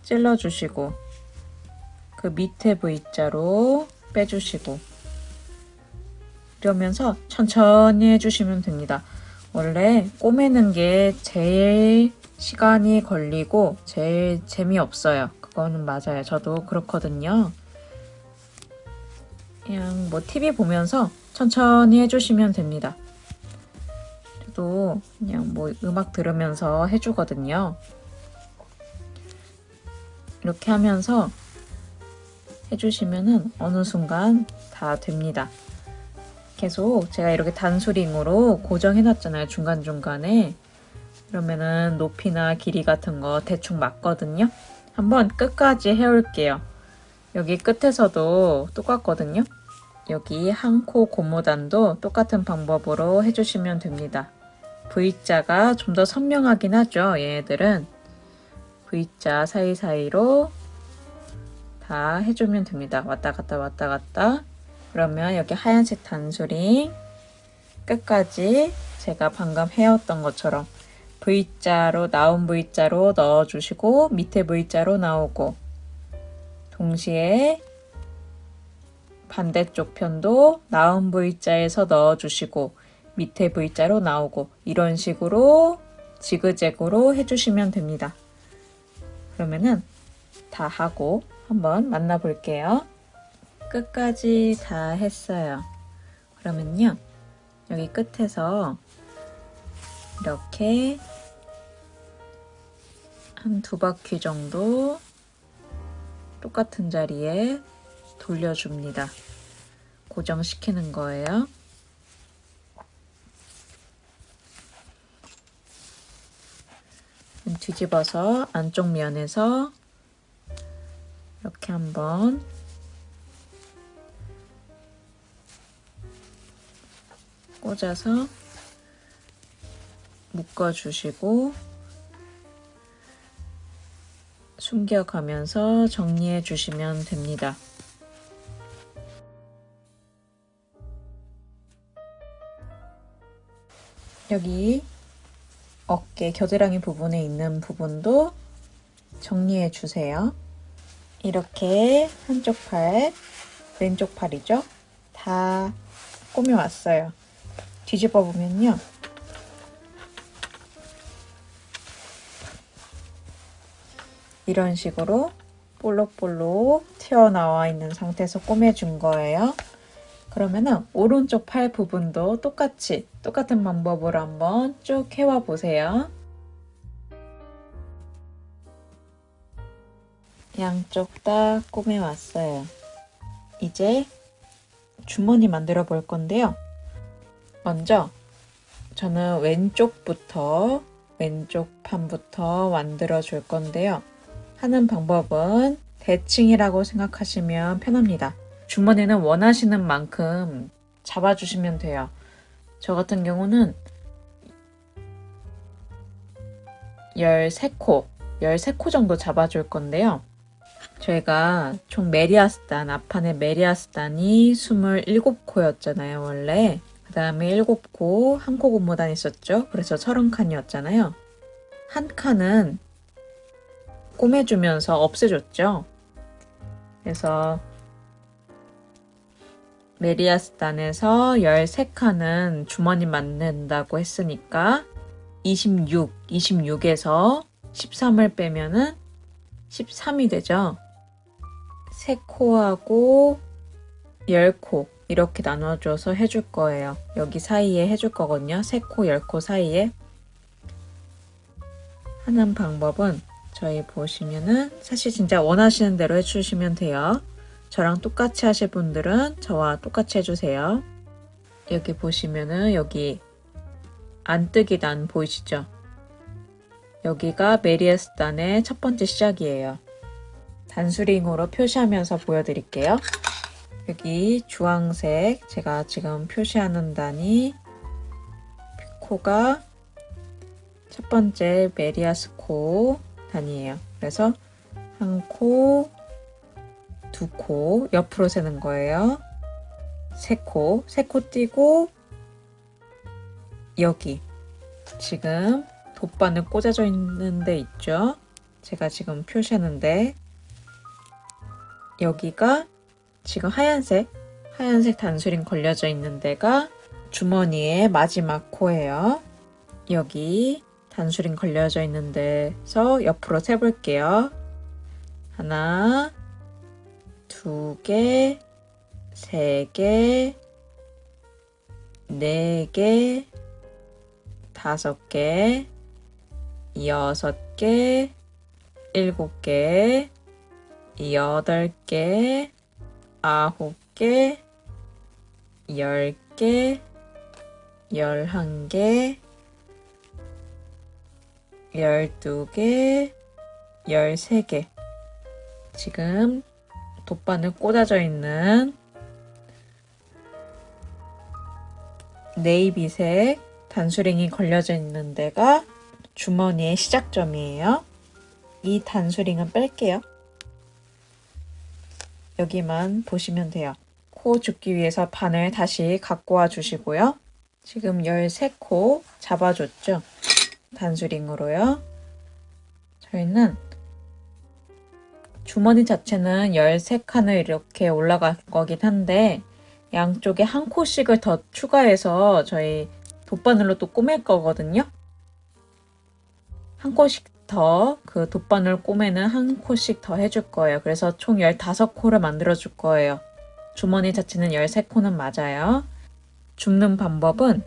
찔러주시고 그 밑에 V자로 빼주시고 이러면서 천천히 해주시면 됩니다. 원래 꼬매는 게 제일 시간이 걸리고 제일 재미없어요. 그거는 맞아요. 저도 그렇거든요. 그냥 뭐 TV 보면서 천천히 해주시면 됩니다. 저도 그냥 뭐 음악 들으면서 해주거든요. 이렇게 하면서 해주시면은 어느 순간 다 됩니다. 계속 제가 이렇게 단수링으로 고정해놨잖아요. 중간중간에. 그러면은 높이나 길이 같은 거 대충 맞거든요. 한번 끝까지 해올게요. 여기 끝에서도 똑같거든요. 여기 한 코 고무단도 똑같은 방법으로 해주시면 됩니다. V자가 좀 더 선명하긴 하죠. 얘네들은. V자 사이사이로 다 해주면 됩니다. 왔다 갔다 왔다 갔다. 그러면 여기 하얀색 단수링 끝까지 제가 방금 해왔던 것처럼 V자로 나온 V자로 넣어주시고 밑에 V자로 나오고 동시에 반대쪽 편도 나온 V자에서 넣어주시고 밑에 V자로 나오고 이런 식으로 지그재그로 해주시면 됩니다. 그러면은 다 하고 한번 만나볼게요. 끝까지 다 했어요. 그러면요. 여기 끝에서 이렇게 한 2바퀴 정도 똑같은 자리에 돌려줍니다. 고정시키는 거예요. 뒤집어서 안쪽 면에서 이렇게 한번 꽂아서 묶어주시고 숨겨가면서 정리해 주시면 됩니다. 여기 어깨 겨드랑이 부분에 있는 부분도 정리해 주세요. 이렇게 한쪽 팔, 왼쪽 팔이죠? 다 꾸며왔어요. 뒤집어 보면요. 이런 식으로 볼록볼록 튀어나와 있는 상태에서 꾸며준 거예요. 그러면은 오른쪽 팔 부분도 똑같은 방법으로 한번 쭉 해와 보세요. 양쪽 다 꾸며왔어요. 이제 주머니 만들어 볼 건데요. 먼저 저는 왼쪽 판부터 만들어 줄 건데요. 하는 방법은 대칭이라고 생각하시면 편합니다. 주머니는 원하시는 만큼 잡아주시면 돼요. 저 같은 경우는 13코 정도 잡아줄 건데요. 저희가 총 앞판에 메리아스단이 27코였잖아요, 원래. 그 다음에 7코, 한 코 고무단 있었죠? 그래서 30칸이었잖아요. 한 칸은 꼬매주면서 없애줬죠? 그래서 메리아스단에서 13칸은 주머니 만든다고 했으니까 26에서 13을 빼면은 13이 되죠. 3코하고 10코 이렇게 나눠줘서 해줄 거예요. 여기 사이에 해줄 거거든요. 3코, 10코 사이에. 하는 방법은 저희 보시면은 사실 진짜 원하시는 대로 해주시면 돼요. 저랑 똑같이 하실 분들은 저와 똑같이 해주세요. 여기 보시면은 여기 안뜨기 단 보이시죠? 여기가 메리아스단의 첫 번째 시작이에요. 단수링으로 표시하면서 보여드릴게요. 여기 주황색 제가 지금 표시하는 단이 코가 첫 번째 메리아스 코 단이에요. 그래서 한 코, 2코 옆으로 세는 거예요. 3코 띄고 여기 지금 돗바늘 꽂아져 있는 데 있죠? 제가 지금 표시하는데 여기가 지금 하얀색 단수링 걸려져 있는 데가 주머니의 마지막 코예요. 여기 단수링 걸려져 있는 데서 옆으로 세볼게요. 하나, 2개, 3개, 4개, 5개, 6개, 7개, 8개, 9개, 10개, 11개, 12개, 13개. 지금 돗바늘 꽂아져 있는 네이비색 단수링이 걸려져 있는 데가 주머니의 시작점이에요. 이 단수링은 뺄게요. 여기만 보시면 돼요. 코 줍기 위해서 바늘 다시 갖고 와 주시고요. 지금 13코 잡아줬죠? 단수링으로요. 저희는 주머니 자체는 13칸을 이렇게 올라갈 거긴 한데 양쪽에 한 코씩을 더 추가해서 저희 돗바늘로 또 꾸밀 거거든요. 한 코씩 더 그 돗바늘 꼬매는 한 코씩 더 해줄 거예요. 그래서 총 15코를 만들어 줄 거예요. 주머니 자체는 13코는 맞아요. 줍는 방법은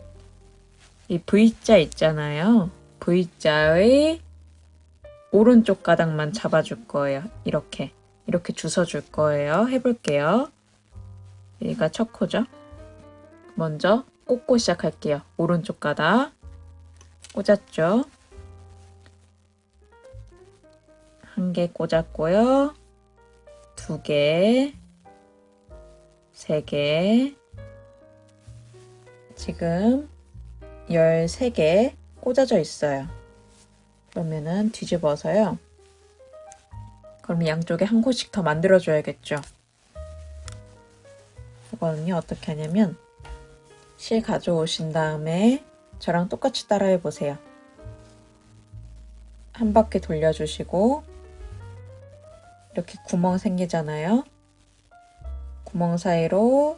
이 V자 있잖아요. V자의 오른쪽 가닥만 잡아줄 거예요. 이렇게 주워줄 거예요. 해볼게요. 여기가 첫 코죠. 먼저 꽂고 시작할게요. 오른쪽 가닥 꽂았죠. 한 개 꽂았고요. 2개, 3개, 지금 13개 꽂아져 있어요. 그러면은 뒤집어서요. 그럼 양쪽에 한 코씩 더 만들어줘야겠죠. 이거는요, 어떻게 하냐면 실 가져오신 다음에 저랑 똑같이 따라해 보세요. 한 바퀴 돌려주시고 이렇게 구멍 생기잖아요. 구멍 사이로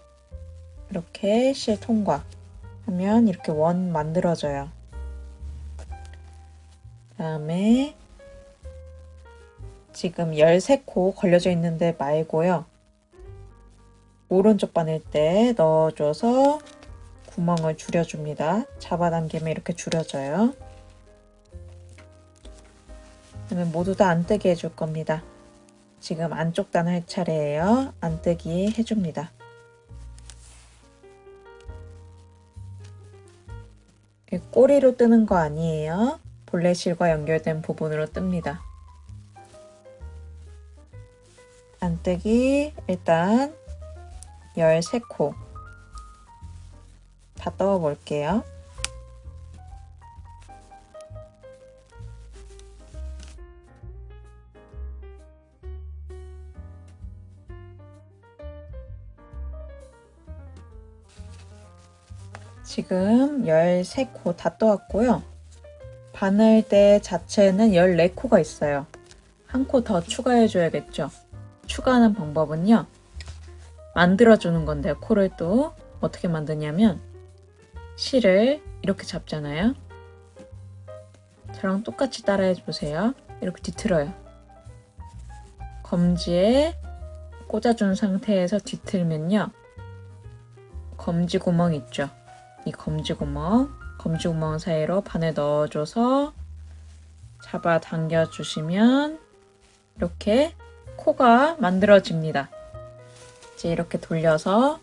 이렇게 실 통과 하면 이렇게 원 만들어져요. 다음에 지금 13코 걸려져 있는데 말고요. 오른쪽 바늘대 넣어줘서 구멍을 줄여줍니다. 잡아당기면 이렇게 줄여져요. 그러면 모두 다 안뜨기 해줄 겁니다. 지금 안쪽 단 할 차례예요. 안뜨기 해줍니다. 꼬리로 뜨는 거 아니에요. 볼레실과 연결된 부분으로 뜹니다. 안뜨기 일단 13코 다 떠 볼게요. 지금 13코 다 떠왔고요. 바늘대 자체는 14코가 있어요. 한 코 더 추가해 줘야겠죠. 추가하는 방법은요. 만들어주는 건데요. 코를 또 어떻게 만드냐면 실을 이렇게 잡잖아요. 저랑 똑같이 따라해 보세요. 이렇게 뒤틀어요. 검지에 꽂아준 상태에서 뒤틀면요. 검지 구멍 있죠. 이 검지 구멍 사이로 바늘 넣어줘서 잡아당겨 주시면 이렇게 코가 만들어집니다. 이제 이렇게 돌려서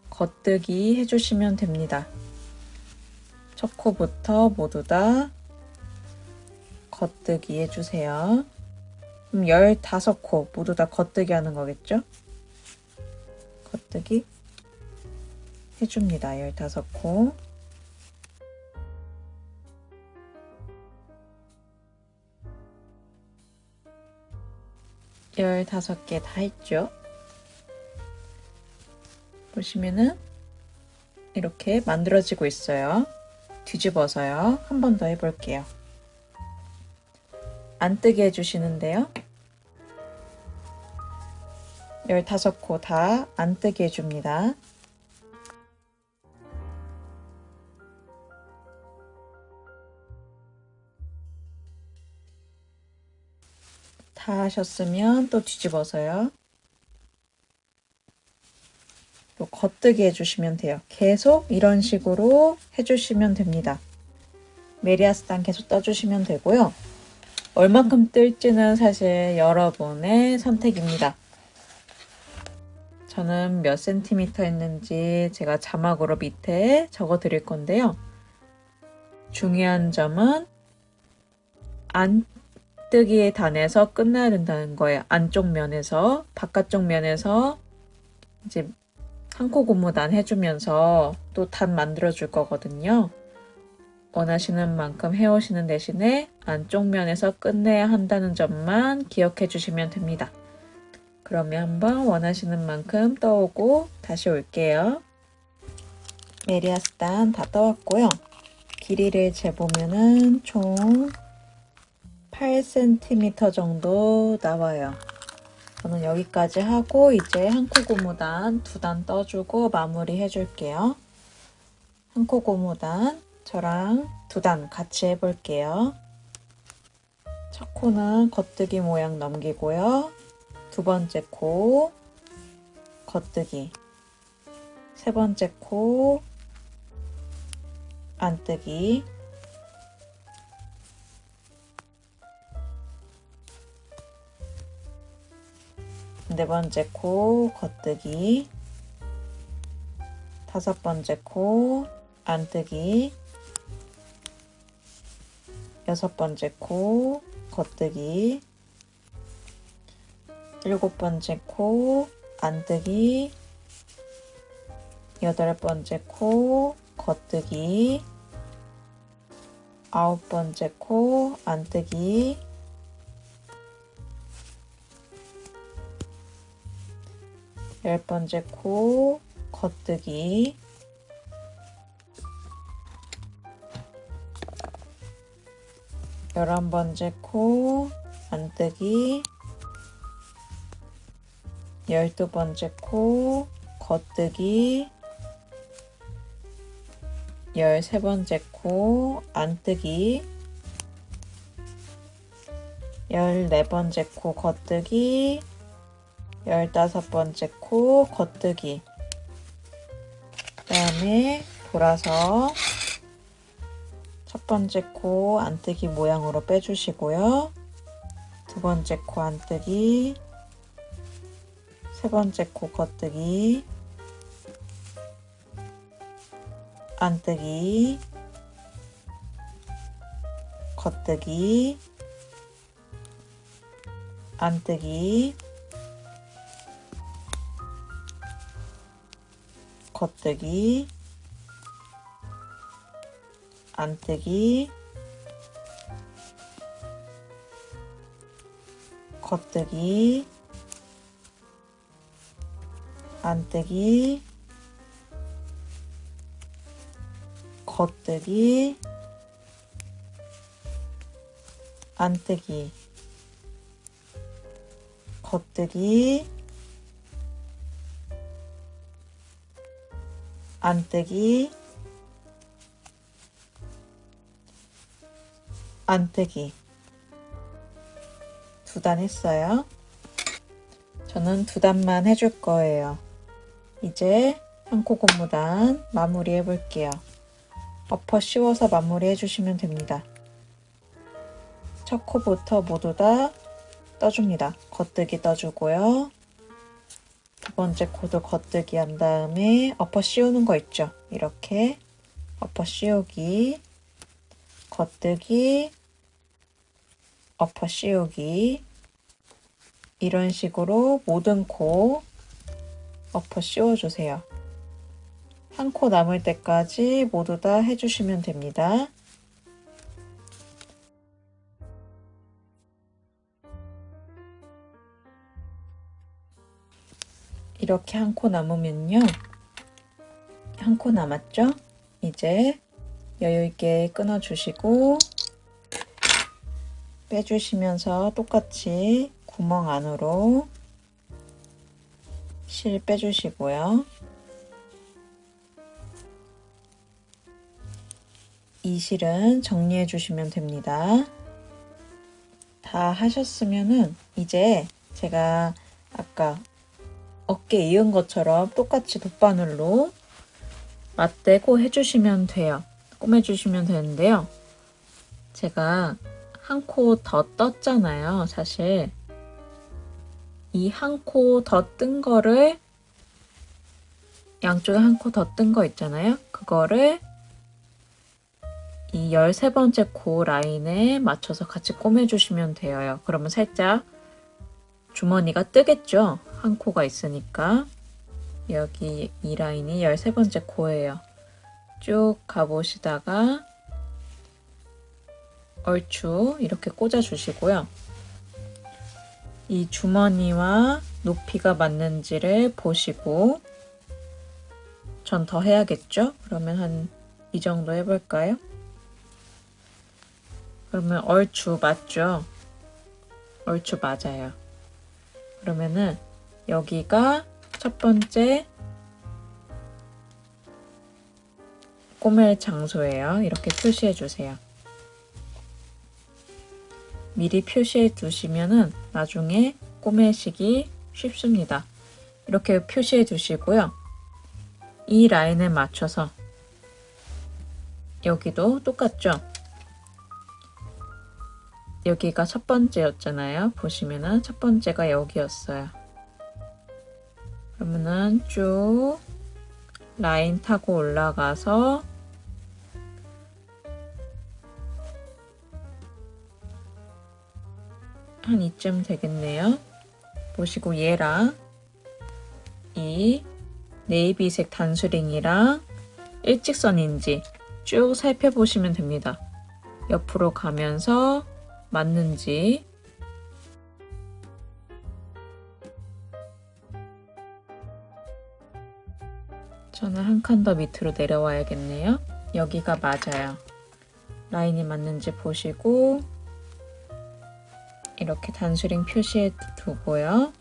겉뜨기 해주시면 됩니다. 첫 코부터 모두 다 겉뜨기 해주세요. 그럼 15코 모두 다 겉뜨기 하는 거겠죠? 겉뜨기 해줍니다. 15코. 열다섯 개 다 했죠? 보시면은 이렇게 만들어지고 있어요. 뒤집어서요. 한 번 더 해볼게요. 안뜨기 해주시는데요. 15코 다 안뜨기 해줍니다. 다 하셨으면 또 뒤집어서요. 또 겉뜨기 해주시면 돼요. 계속 이런 식으로 해주시면 됩니다. 메리아스단 계속 떠주시면 되고요. 얼만큼 뜰지는 사실 여러분의 선택입니다. 저는 몇 센티미터 했는지 제가 자막으로 밑에 적어 드릴 건데요. 중요한 점은 안뜨기의 단에서 끝나야 된다는 거예요. 안쪽 면에서, 바깥쪽 면에서 이제 한 코 고무단 해주면서 또 단 만들어 줄 거거든요. 원하시는 만큼 해오시는 대신에 안쪽 면에서 끝내야 한다는 점만 기억해 주시면 됩니다. 그러면 한번 원하시는 만큼 떠오고 다시 올게요. 메리아스단 다 떠왔고요. 길이를 재보면은 총 8cm 정도 나와요. 저는 여기까지 하고 이제 한 코 고무단 2단 떠주고 마무리 해줄게요. 한 코 고무단 저랑 2단 같이 해볼게요. 첫 코는 겉뜨기 모양 넘기고요. 두 번째 코 겉뜨기, 세 번째 코 안뜨기, 네 번째 코 겉뜨기, 다섯 번째 코 안뜨기, 여섯 번째 코 겉뜨기, 일곱 번째 코 안뜨기, 여덟 번째 코 겉뜨기, 아홉 번째 코 안뜨기, 열 번째 코 겉뜨기, 열한 번째 코 안뜨기, 열두 번째 코 겉뜨기, 열세 번째 코 안뜨기, 열네 번째 코 겉뜨기, 열다섯 번째 코 겉뜨기. 그 다음에 돌아서 첫 번째 코 안뜨기 모양으로 빼주시고요. 두 번째 코 안뜨기, 세 번째 코 겉뜨기, 안뜨기, 겉뜨기, 안뜨기, 겉뜨기, 안뜨기, 겉뜨기, 안뜨기, 겉뜨기, 안뜨기, 겉뜨기, 안뜨기, 안뜨기. 2단 했어요. 저는 2단만 해줄 거예요. 이제 한 코 고무단 마무리 해볼게요. 엎어 씌워서 마무리 해주시면 됩니다. 첫 코부터 모두 다 떠줍니다. 겉뜨기 떠주고요. 두 번째 코도 겉뜨기 한 다음에 엎어 씌우는 거 있죠? 이렇게 엎어 씌우기, 겉뜨기, 엎어 씌우기, 이런 식으로 모든 코 엎어 씌워주세요. 한 코 남을 때까지 모두 다 해주시면 됩니다. 이렇게 한 코 남으면요. 한 코 남았죠? 이제 여유있게 끊어주시고 빼주시면서 똑같이 구멍 안으로 실 빼주시고요. 이 실은 정리해 주시면 됩니다. 다 하셨으면은 이제 제가 아까 어깨 이은 것처럼 똑같이 돗바늘로 맞대고 해주시면 돼요. 꼬매주시면 되는데요. 제가 한 코 더 떴잖아요. 사실 이 한 코 더 뜬 거를 양쪽에 한 코 더 뜬 거 있잖아요. 그거를 이 13번째 코 라인에 맞춰서 같이 꼬매주시면 돼요. 그러면 살짝 주머니가 뜨겠죠? 한 코가 있으니까. 여기 이 라인이 13번째 코예요. 쭉 가보시다가 얼추 이렇게 꽂아주시고요. 이 주머니와 높이가 맞는지를 보시고 전 더 해야겠죠? 그러면 한 이 정도 해볼까요? 그러면 얼추 맞죠? 얼추 맞아요. 그러면은 여기가 첫 번째 꼬맬 장소예요. 이렇게 표시해 주세요. 미리 표시해 두시면은 나중에 꼬매시기 쉽습니다. 이렇게 표시해 두시고요. 이 라인에 맞춰서 여기도 똑같죠? 여기가 첫 번째였잖아요. 보시면은 첫 번째가 여기였어요. 그러면은 쭉 라인 타고 올라가서 한 이쯤 되겠네요. 보시고 얘랑 이 네이비색 단수링이랑 일직선인지 쭉 살펴보시면 됩니다. 옆으로 가면서 맞는지. 저는 한 칸 더 밑으로 내려와야겠네요. 여기가 맞아요. 라인이 맞는지 보시고 이렇게 단수링 표시해 두고요.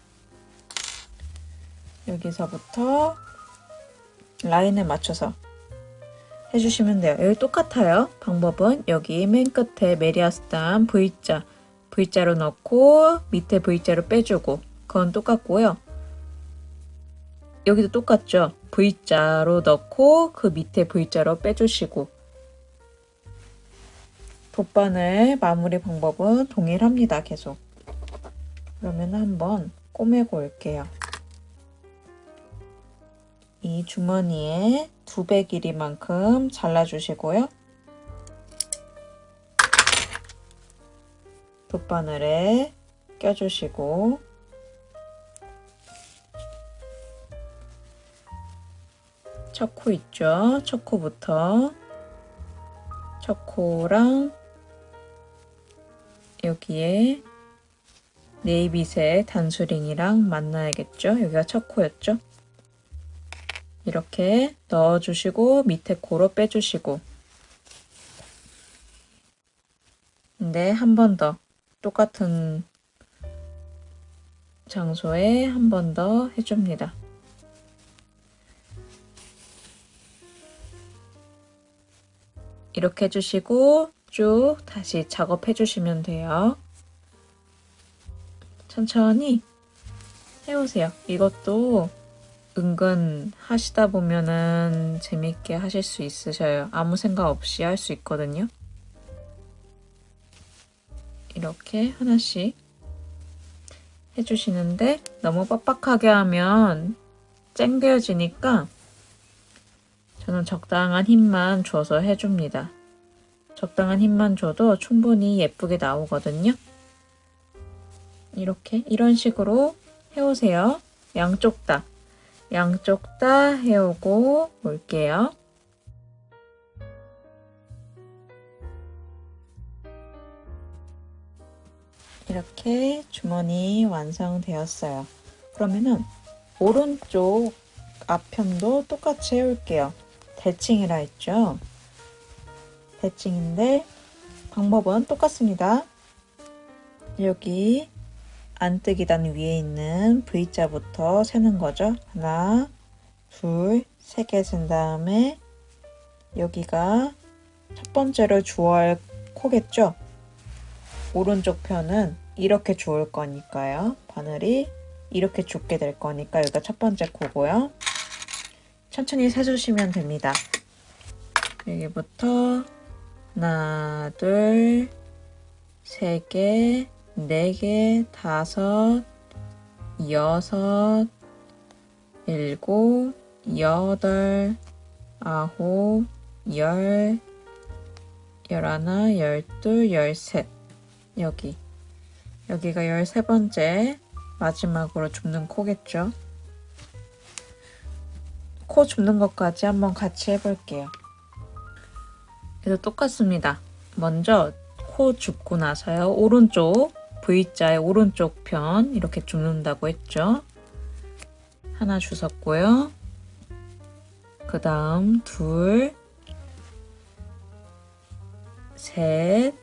여기서부터 라인에 맞춰서 해주시면 돼요. 여기 똑같아요. 방법은 여기 맨 끝에 메리아스담 V자로 넣고 밑에 V자로 빼주고 그건 똑같고요. 여기도 똑같죠. V자로 넣고 그 밑에 V자로 빼주시고 돗바늘 마무리 방법은 동일합니다. 계속. 그러면 한번 꼬매고 올게요. 이 주머니에 2배 길이만큼 잘라주시고요. 돗바늘에 껴주시고 첫 코 있죠? 첫 코부터 첫 코랑 여기에 네이비색 단수링이랑 만나야겠죠? 여기가 첫 코였죠? 이렇게 넣어주시고 밑에 코로 빼주시고 근데 한 번 더 똑같은 장소에 한 번 더 해줍니다. 이렇게 해주시고 쭉 다시 작업해 주시면 돼요. 천천히 해오세요. 이것도 은근 하시다 보면은 재밌게 하실 수 있으셔요. 아무 생각 없이 할 수 있거든요. 이렇게 하나씩 해주시는데 너무 빡빡하게 하면 쨍그러지니까 저는 적당한 힘만 줘서 해줍니다. 적당한 힘만 줘도 충분히 예쁘게 나오거든요. 이렇게 이런 식으로 해오세요. 양쪽 다 해오고 올게요. 이렇게 주머니 완성되었어요. 그러면은 오른쪽 앞편도 똑같이 해올게요. 대칭이라 했죠? 대칭인데 방법은 똑같습니다. 여기 안뜨기단 위에 있는 V자부터 세는 거죠. 하나, 둘, 세 개 센 다음에 여기가 첫 번째로 주얼 코겠죠? 오른쪽 편은 이렇게 주울 거니까요. 바늘이 이렇게 줍게 될 거니까 여기가 첫 번째 코고요. 천천히 세주시면 됩니다. 여기부터 하나, 둘, 세 개, 네 개, 다섯, 여섯, 일곱, 여덟, 아홉, 열, 열하나, 열둘, 열셋. 여기가 13번째 마지막으로 줍는 코겠죠. 코 줍는 것까지 한번 같이 해볼게요. 그래서 똑같습니다. 먼저 코 줍고 나서요. 오른쪽 V자의 오른쪽 편 이렇게 줍는다고 했죠. 하나 주셨고요. 그 다음 둘, 셋,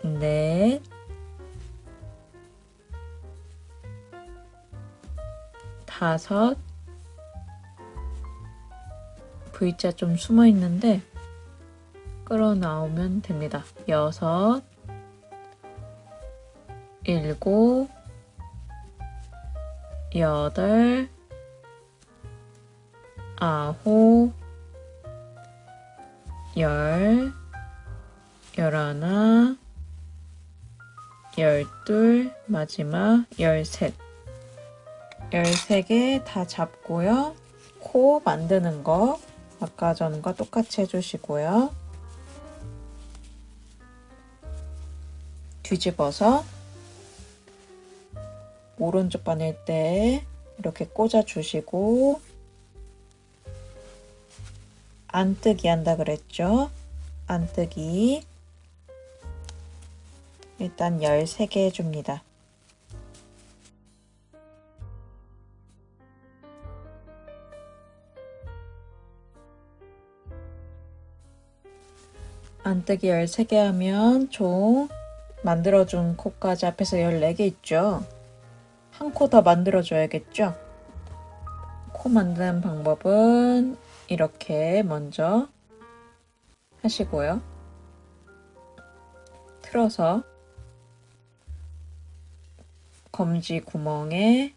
넷, 다섯, V자 좀 숨어 있는데 끌어 나오면 됩니다. 여섯, 일곱, 여덟, 아홉, 열, 열하나, 열둘, 마지막 열셋. 13개 다 잡고요. 코 만드는 거 아까 전과 똑같이 해주시고요. 뒤집어서 오른쪽 바늘대에 이렇게 꽂아주시고 안뜨기 한다 그랬죠? 안뜨기 일단 13개 해줍니다. 안뜨기 13개 하면 총 만들어준 코까지 앞에서 14개 있죠? 한 코 더 만들어줘야겠죠? 코 만드는 방법은 이렇게 먼저 하시고요. 틀어서 검지 구멍에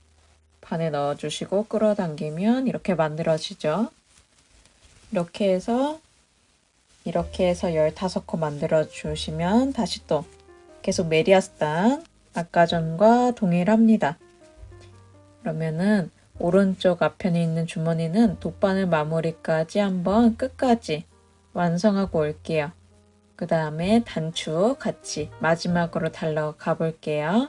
바늘 넣어주시고 끌어당기면 이렇게 만들어지죠. 이렇게 해서 15코 만들어주시면 다시 또 계속 메리아스단 아까 전과 동일합니다. 그러면은 오른쪽 앞편에 있는 주머니는 돗바늘 마무리까지 한번 끝까지 완성하고 올게요. 그 다음에 단추 같이 마지막으로 달러 가볼게요.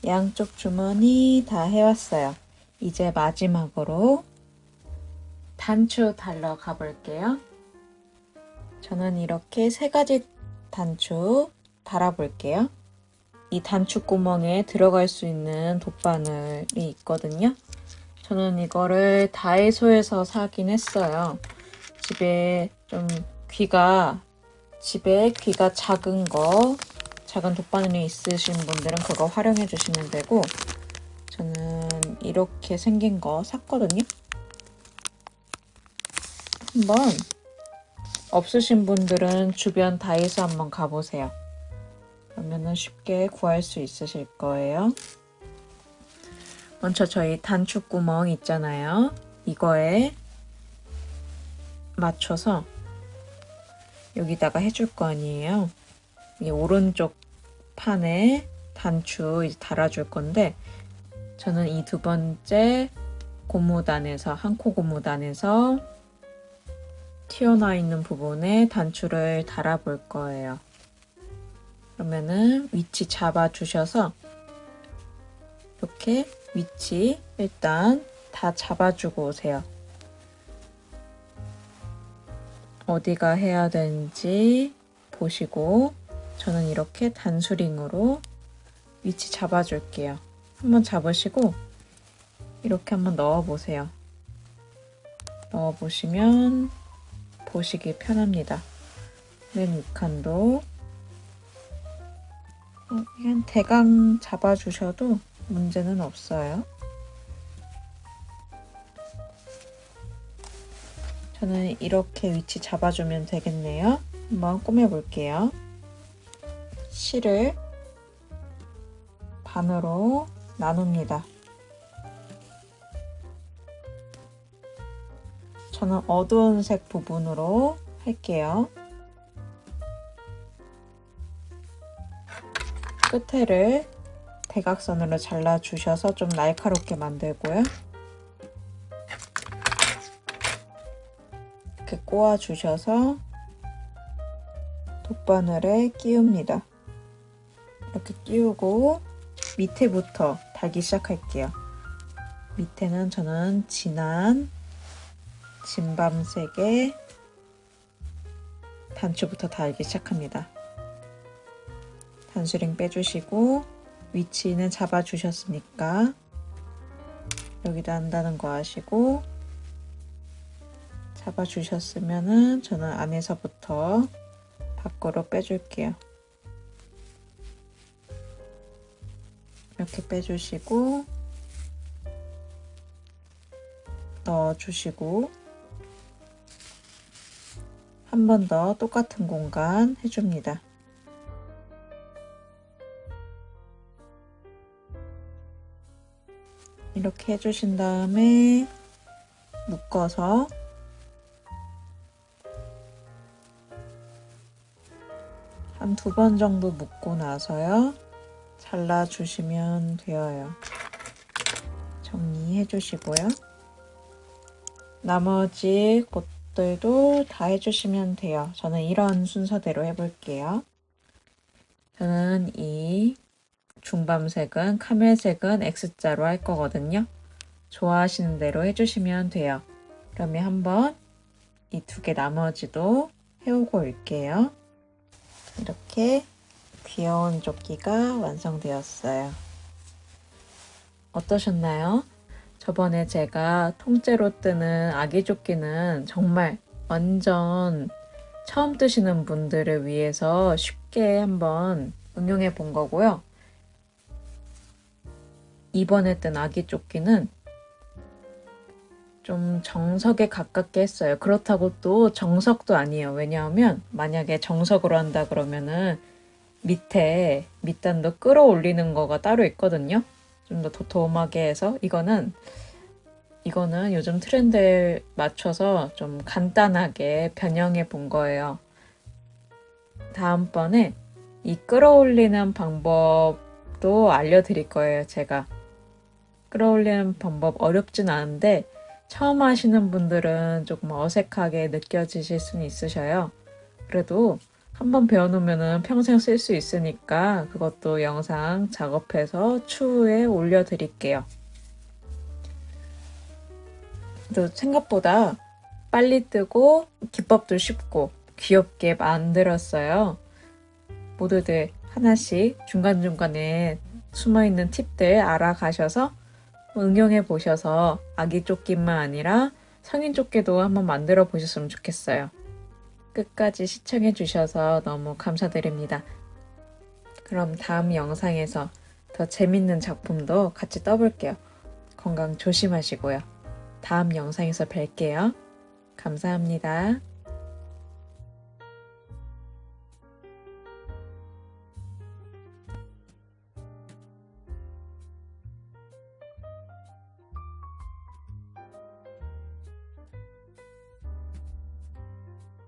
양쪽 주머니 다 해왔어요. 이제 마지막으로 단추 달러 가볼게요. 저는 이렇게 3가지 단추 달아볼게요. 이 단추 구멍에 들어갈 수 있는 돗바늘이 있거든요. 저는 이거를 다이소에서 사긴 했어요. 집에 귀가 작은 작은 돗바늘이 있으신 분들은 그거 활용해 주시면 되고 저는 이렇게 생긴 거 샀거든요. 한번 없으신 분들은 주변 다이소 한번 가보세요. 그러면은 쉽게 구할 수 있으실 거예요. 먼저 저희 단추 구멍 있잖아요. 이거에 맞춰서 여기다가 해줄 거 아니에요. 이 오른쪽 판에 단추 이제 달아줄 건데 저는 이 두 번째 고무단에서 한 코 고무단에서 튀어나와 있는 부분에 단추를 달아볼 거예요. 그러면은 위치 잡아주셔서 이렇게 위치 일단 다 잡아주고 오세요. 어디가 해야 되는지 보시고 저는 이렇게 단수링으로 위치 잡아줄게요. 한번 잡으시고 이렇게 한번 넣어보세요. 넣어보시면 보시기 편합니다. 맨 윗칸도 그냥 대강 잡아주셔도 문제는 없어요. 저는 이렇게 위치 잡아주면 되겠네요. 한번 꾸며볼게요. 실을 반으로 나눕니다. 저는 어두운 색 부분으로 할게요. 끝에를 대각선으로 잘라주셔서 좀 날카롭게 만들고요. 이렇게 꼬아주셔서 돗바늘에 끼웁니다. 이렇게 끼우고 밑에부터 달기 시작할게요. 밑에는 저는 진한 진밤색의 단추부터 달기 시작합니다. 단수링 빼주시고 위치는 잡아주셨으니까 여기다 한다는 거 아시고 잡아주셨으면은 저는 안에서부터 밖으로 빼줄게요. 이렇게 빼주시고 넣어주시고 한 번 더 똑같은 공간 해줍니다. 이렇게 해주신 다음에 묶어서 한 2번 정도 묶고 나서요. 잘라주시면 되어요. 정리해 주시고요. 나머지 곳들도 다 해주시면 돼요. 저는 이런 순서대로 해볼게요. 저는 이 중밤색은 카멜색은 X자로 할 거거든요. 좋아하시는 대로 해주시면 돼요. 그러면 한번 이 2개 나머지도 해오고 올게요. 이렇게 귀여운 조끼가 완성되었어요. 어떠셨나요? 저번에 제가 통째로 뜨는 아기 조끼는 정말 완전 처음 뜨시는 분들을 위해서 쉽게 한번 응용해 본 거고요. 이번에 뜬 아기 조끼는 좀 정석에 가깝게 했어요. 그렇다고 또 정석도 아니에요. 왜냐하면 만약에 정석으로 한다 그러면은 밑에 밑단도 끌어올리는 거가 따로 있거든요. 좀 더 도톰하게 해서 이거는 요즘 트렌드에 맞춰서 좀 간단하게 변형해 본 거예요. 다음번에 이 끌어올리는 방법도 알려드릴 거예요. 제가 끌어올리는 방법 어렵진 않은데 처음 하시는 분들은 조금 어색하게 느껴지실 수는 있으셔요. 그래도 한번 배워놓으면 평생 쓸 수 있으니까 그것도 영상 작업해서 추후에 올려드릴게요. 또 생각보다 빨리 뜨고 기법도 쉽고 귀엽게 만들었어요. 모두들 하나씩 중간중간에 숨어있는 팁들 알아가셔서 응용해 보셔서 아기 조끼만 아니라 성인 조끼도 한번 만들어 보셨으면 좋겠어요. 끝까지 시청해 주셔서 너무 감사드립니다. 그럼 다음 영상에서 더 재밌는 작품도 같이 떠볼게요. 건강 조심하시고요. 다음 영상에서 뵐게요. 감사합니다.